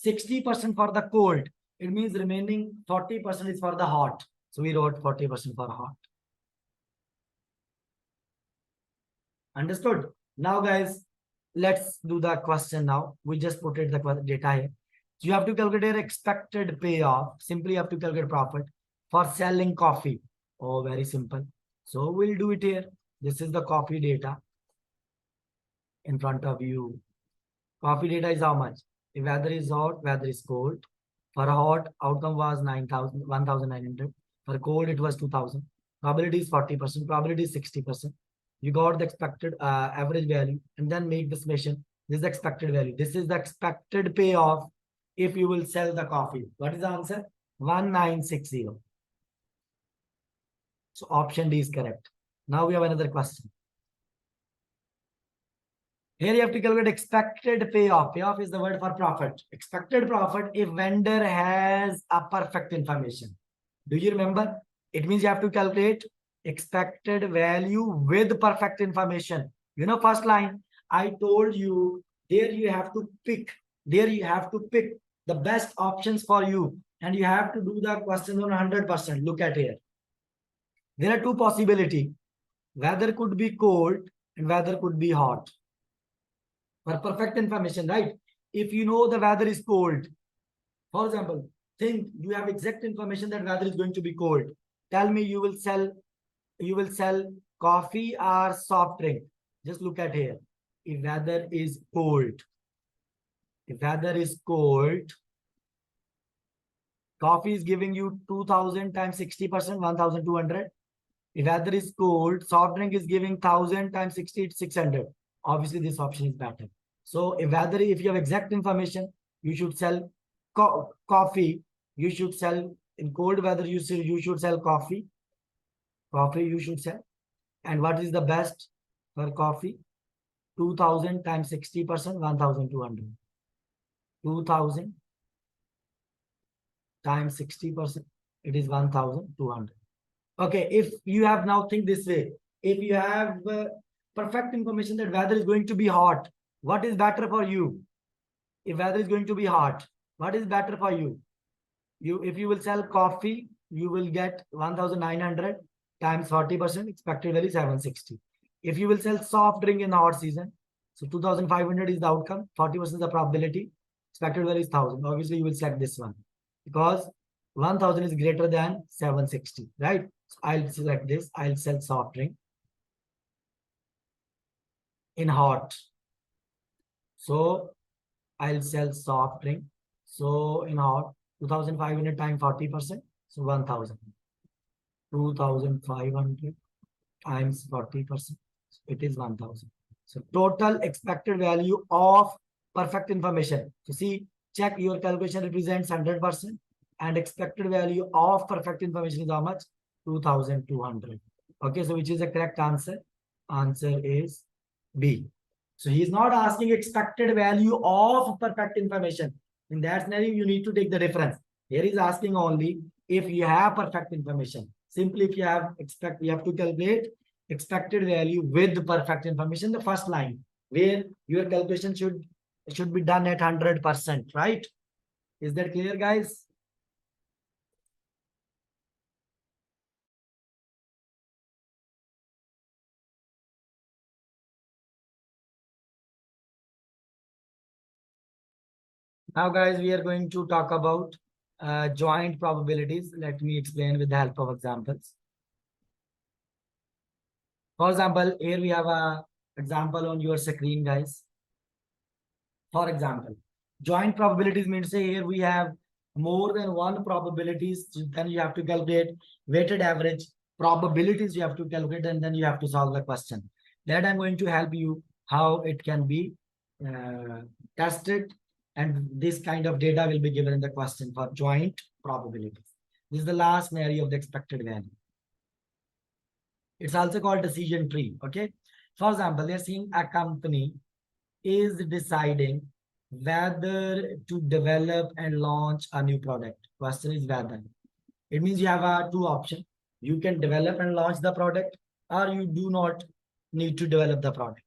60% for the cold, it means remaining 40% is for the hot. So we wrote 40% for hot. Understood? Now, guys, let's do the question now. We just put it the data here. So you have to calculate expected payoff. Simply you have to calculate profit for selling coffee. Oh, very simple. So we'll do it here. This is the coffee data in front of you. Coffee data is how much? If weather is hot, weather is cold. For hot, outcome was 9,000, 1,900. For cold, it was 2,000. Probability is 40%. Probability is 60%. You got the expected average value and then make the summation. This is the expected value. This is the expected payoff if you will sell the coffee. What is the answer? 1960. So option D is correct. Now we have another question. Here you have to calculate expected payoff. Payoff is the word for profit. Expected profit if vendor has a perfect information. Do you remember? It means you have to calculate expected value with perfect information. You know, first line, I told you, there you have to pick. There you have to pick the best options for you. And you have to do the question on 100%. Look at here. There are two possibilities. Weather could be cold and weather could be hot. For perfect information, right? If you know the weather is cold, for example, think you have exact information that weather is going to be cold. Tell me you will sell coffee or soft drink. Just look at here. If weather is cold, coffee is giving you 2,000 times 60%, 1,200. If weather is cold, soft drink is giving 1000 times 60, it's 600. Obviously, this option is better. So if you have exact information, you should sell coffee. You should sell in cold weather. You should sell coffee. Coffee you should sell. And what is the best for coffee? 2000 times 60%, 1200. 2000 times 60%, it is 1200. Okay, if you have now think this way, if you have perfect information that weather is going to be hot, what is better for you? If weather is going to be hot, what is better for you? If you will sell coffee, you will get 1900 times 40%, expected value 760. If you will sell soft drink in the hot season, so 2500 is the outcome, 40% is the probability, expected value is 1000. Obviously, you will select this one because 1000 is greater than 760, right? So I'll select this. I'll sell soft drink in hot. So I'll sell soft drink. So in hot, 2500 times 40%. So 1000. 2500 times 40%. It is 1000. So total expected value of perfect information. So see, check your calculation represents 100%. And expected value of perfect information is how much? 2200. Okay, so which is the correct answer? Answer is B. So he is not asking expected value of perfect information. In that scenario, you need to take the difference. Here is asking only if you have perfect information. Simply if you have you have to calculate expected value with perfect information, the first line, where your calculation should be done at 100%, right? Is that clear, guys? Now, guys, we are going to talk about joint probabilities. Let me explain with the help of examples. For example, here we have a example on your screen, guys. For example, joint probabilities means say here we have more than one probabilities, then you have to calculate weighted average probabilities you have to calculate, and then you have to solve the question. That I'm going to help you how it can be tested, and this kind of data will be given in the question for joint probabilities. This is the last scenario of the expected value. It's also called decision tree. Okay. For example, they're seeing a company is deciding whether to develop and launch a new product. Question is whether. It means you have two options. You can develop and launch the product, or you do not need to develop the product.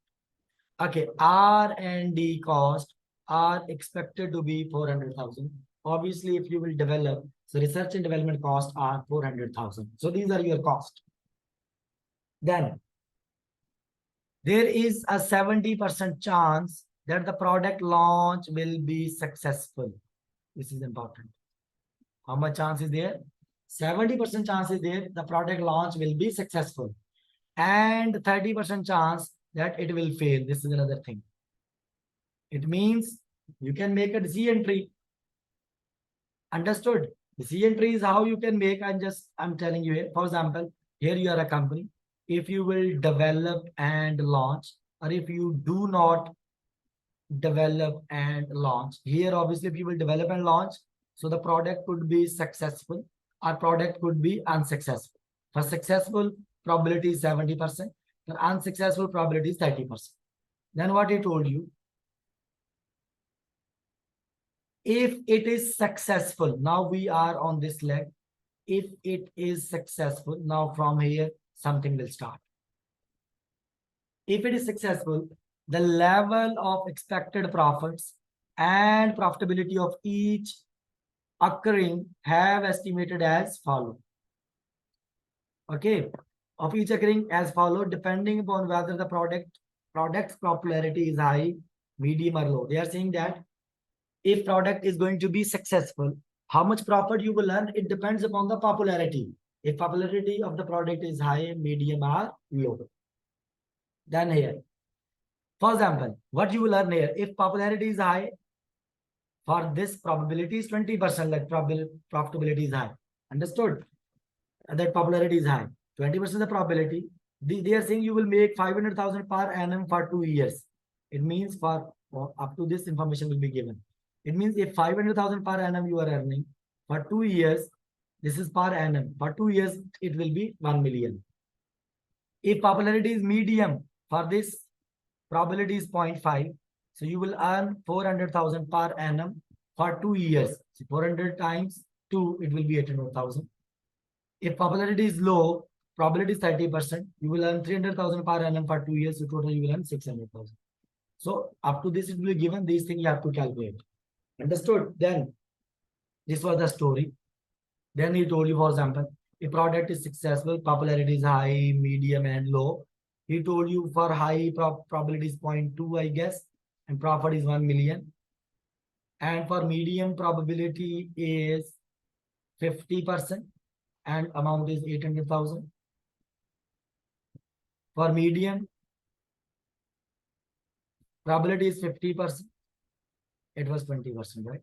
Okay, R&D cost are expected to be 400,000. Obviously, if you will develop, so research and development costs are 400,000. So these are your costs. Then there is a 70% chance that the product launch will be successful. This is important. How much chance is there? 70% chance is there the product launch will be successful. And 30% chance that it will fail. This is another thing. It means you can make a decision tree. Understood? Decision tree is how you can make. I'm telling you here. For example, here you are a company. If you will develop and launch, or if you do not develop and launch. Here, obviously, if you will develop and launch, so the product could be successful, or product could be unsuccessful. For successful, probability is 70%. For unsuccessful, probability is 30%. Then what he told you, if it is successful, now we are on this leg. If it is successful, now from here, something will start. If it is successful, the level of expected profits and profitability of each occurring have estimated as follow. Okay, of each occurring as follow, depending upon whether the product's popularity is high, medium, or low. They are saying that if product is going to be successful, how much profit you will earn, it depends upon the popularity. If popularity of the product is high, medium, or low. Then here, for example, what you will earn here, if popularity is high, for this probability is 20%, like profitability is high. Understood? That popularity is high. 20% the probability. They are saying you will make 500,000 per annum for 2 years. It means for up to this information will be given. It means if 500,000 per annum you are earning for 2 years, this is per annum. For 2 years, it will be 1 million. If popularity is medium, for this probability is 0.5. So you will earn 400,000 per annum for 2 years. So 400 times 2, it will be 800,000. If popularity is low, probability is 30%, you will earn 300,000 per annum for 2 years. So total you will earn 600,000. So up to this, it will be given. These things you have to calculate. Understood? Then this was the story. Then he told you, for example, a product is successful, popularity is high, medium, and low. He told you for high probability is 0.2, I guess, and profit is 1 million. And for medium probability is 50% and amount is 800,000. For medium, probability is 50%. It was 20%, right?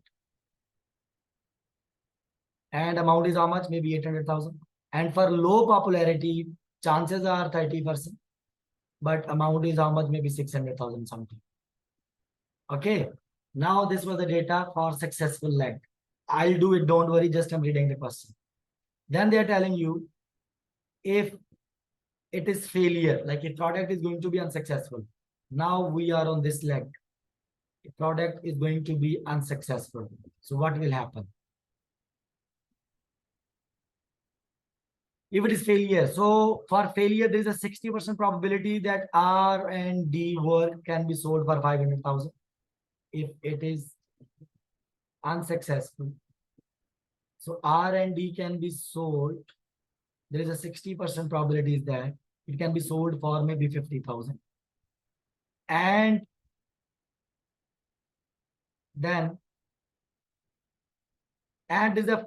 And amount is how much? Maybe 800,000. And for low popularity, chances are 30%. But amount is how much? Maybe 600,000 something. Okay. Now this was the data for successful leg. I'll do it. Don't worry. Just I'm reading the question. Then they're telling you if it is failure, like a product is going to be unsuccessful. Now we are on this leg. A product is going to be unsuccessful. So what will happen? If it is failure, so for failure, there is a 60% probability that R&D work can be sold for 500,000. If it is unsuccessful, so R&D can be sold. There is a 60% probability is that it can be sold for maybe 50,000. And then, and there's a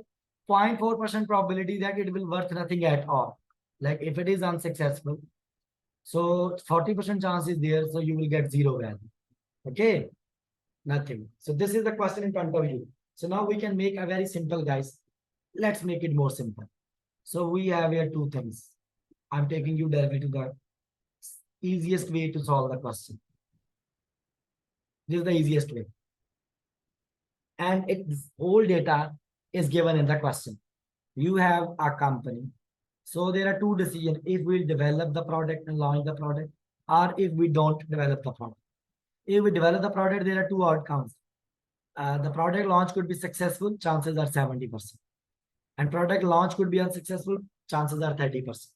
0.4% probability that it will worth nothing at all. Like if it is unsuccessful, so 40% chance is there, so you will get zero value. Okay, nothing. So this is the question in front of you. So now we can make a very simple, guys. Let's make it more simple. So we have here two things. I'm taking you directly to the easiest way to solve the question. This is the easiest way. And its whole data is given in the question. You have a company. So there are two decisions. If we develop the product and launch the product, or if we don't develop the product. If we develop the product, there are two outcomes. The product launch could be successful, chances are 70%. And product launch could be unsuccessful, chances are 30%.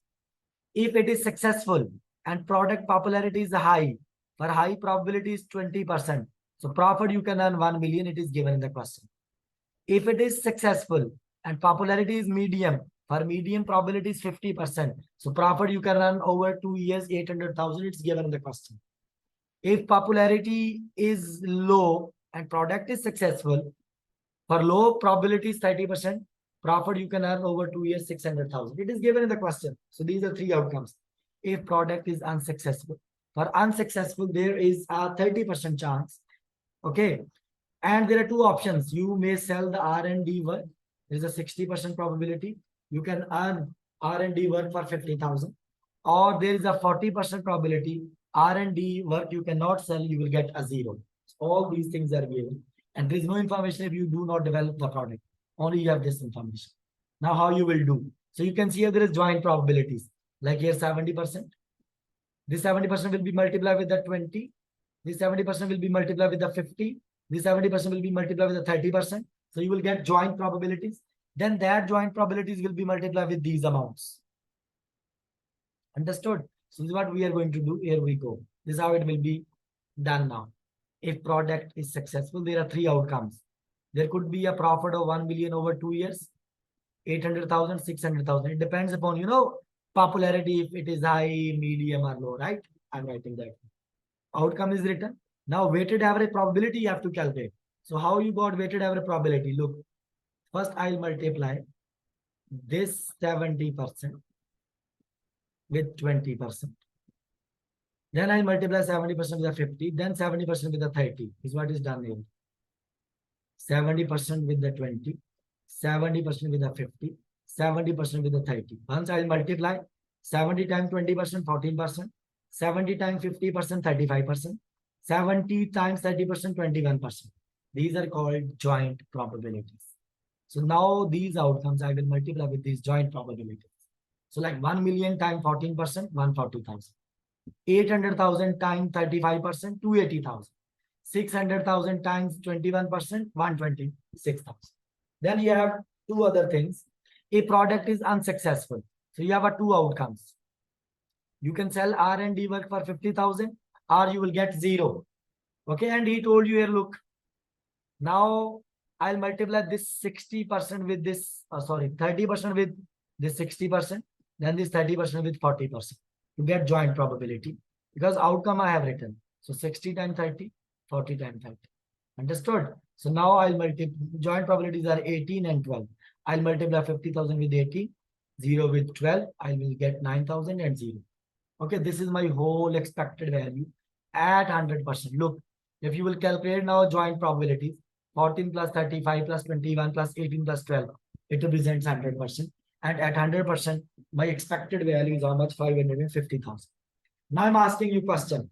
If it is successful and product popularity is high, for high probability is 20%. So profit you can earn 1 million, it is given in the question. If it is successful and popularity is medium, for medium probability is 50%. So profit you can earn over 2 years, 800,000, it's given in the question. If popularity is low and product is successful, for low probability is 30%, profit you can earn over 2 years, 600,000. It is given in the question. So these are three outcomes. If product is unsuccessful, for unsuccessful, there is a 30% chance. Okay. And there are two options. You may sell the R&D work. There is a 60% probability. You can earn R&D work for 50,000. Or there is a 40% probability. R&D work you cannot sell, you will get a zero. All these things are given. And there is no information if you do not develop the product. Only you have this information. Now how you will do? So you can see here there is joint probabilities. Like here 70%. This 70% will be multiplied with the 20. This 70% will be multiplied with the 50. This 70% will be multiplied with the 30%. So you will get joint probabilities. Then that joint probabilities will be multiplied with these amounts. Understood? So this is what we are going to do. Here we go. This is how it will be done now. If product is successful, there are three outcomes. There could be a profit of 1 million over 2 years, 800,000, 600,000. It depends upon, popularity, if it is high, medium, or low, right? I'm writing that. Outcome is written. Now, weighted average probability you have to calculate. So how you got weighted average probability? Look, first I'll multiply this 70% with 20%. Then I'll multiply 70% with the 50, then 70% with the 30 is what is done here. 70% with the 20, 70% with the 50, 70% with the 30. Once I'll multiply 70 times 20%, 14%. 70 times 50%, 35%. 70 times 30%, 21%. These are called joint probabilities. So now these outcomes I will multiply with these joint probabilities. So like 1 million times 14%, 140,000. 800,000 times 35%, 280,000. 600,000 times 21%, 126,000. Then you have two other things. A product is unsuccessful. So you have two outcomes. You can sell R&D work for 50,000 or you will get zero. Okay, and he told you here, look, now I'll multiply this 60% with this, 30% with this 60%, then this 30% with 40%. You get joint probability because outcome I have written. So 60 times 30, 40 times 30. Understood? So now I'll multiply, joint probabilities are 18 and 12. I'll multiply 50,000 with 18, 0 with 12, I will get 9,000 and 0. Okay, this is my whole expected value at 100%. Look, if you will calculate now joint probabilities, 14 plus 35 plus 21 plus 18 plus 12, it represents 100%. And at 100%, my expected value is how much? 550,000. Now I'm asking you a question.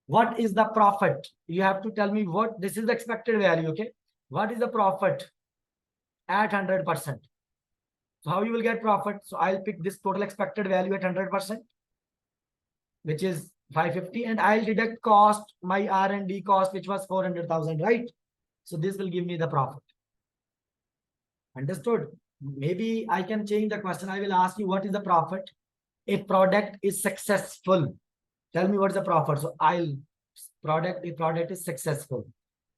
What is the profit? You have to tell me what, this is the expected value, okay? What is the profit at 100%? So how you will get profit? So I'll pick this total expected value at 100%, which is 550, and I'll deduct cost, my R&D cost, which was 400,000, right? So this will give me the profit. Understood? Maybe I can change the question. I will ask you, what is the profit? If product is successful, tell me what's the profit. So if product is successful.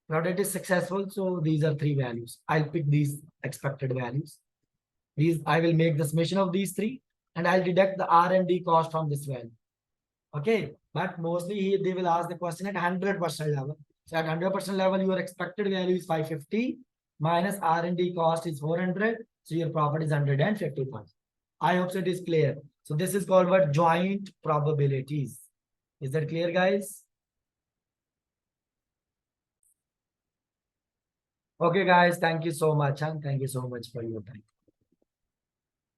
Product is successful, so these are three values. I'll pick these expected values. These, I will make the summation of these three, and I'll deduct the R&D cost from this value. Okay, but mostly they will ask the question at 100% level. So at 100% level, your expected value is 550 minus R&D cost is 400. So your profit is 150,000. I hope so it is clear. So this is called what? Joint probabilities. Is that clear, guys? Okay, guys, thank you so much. And thank you so much for your time.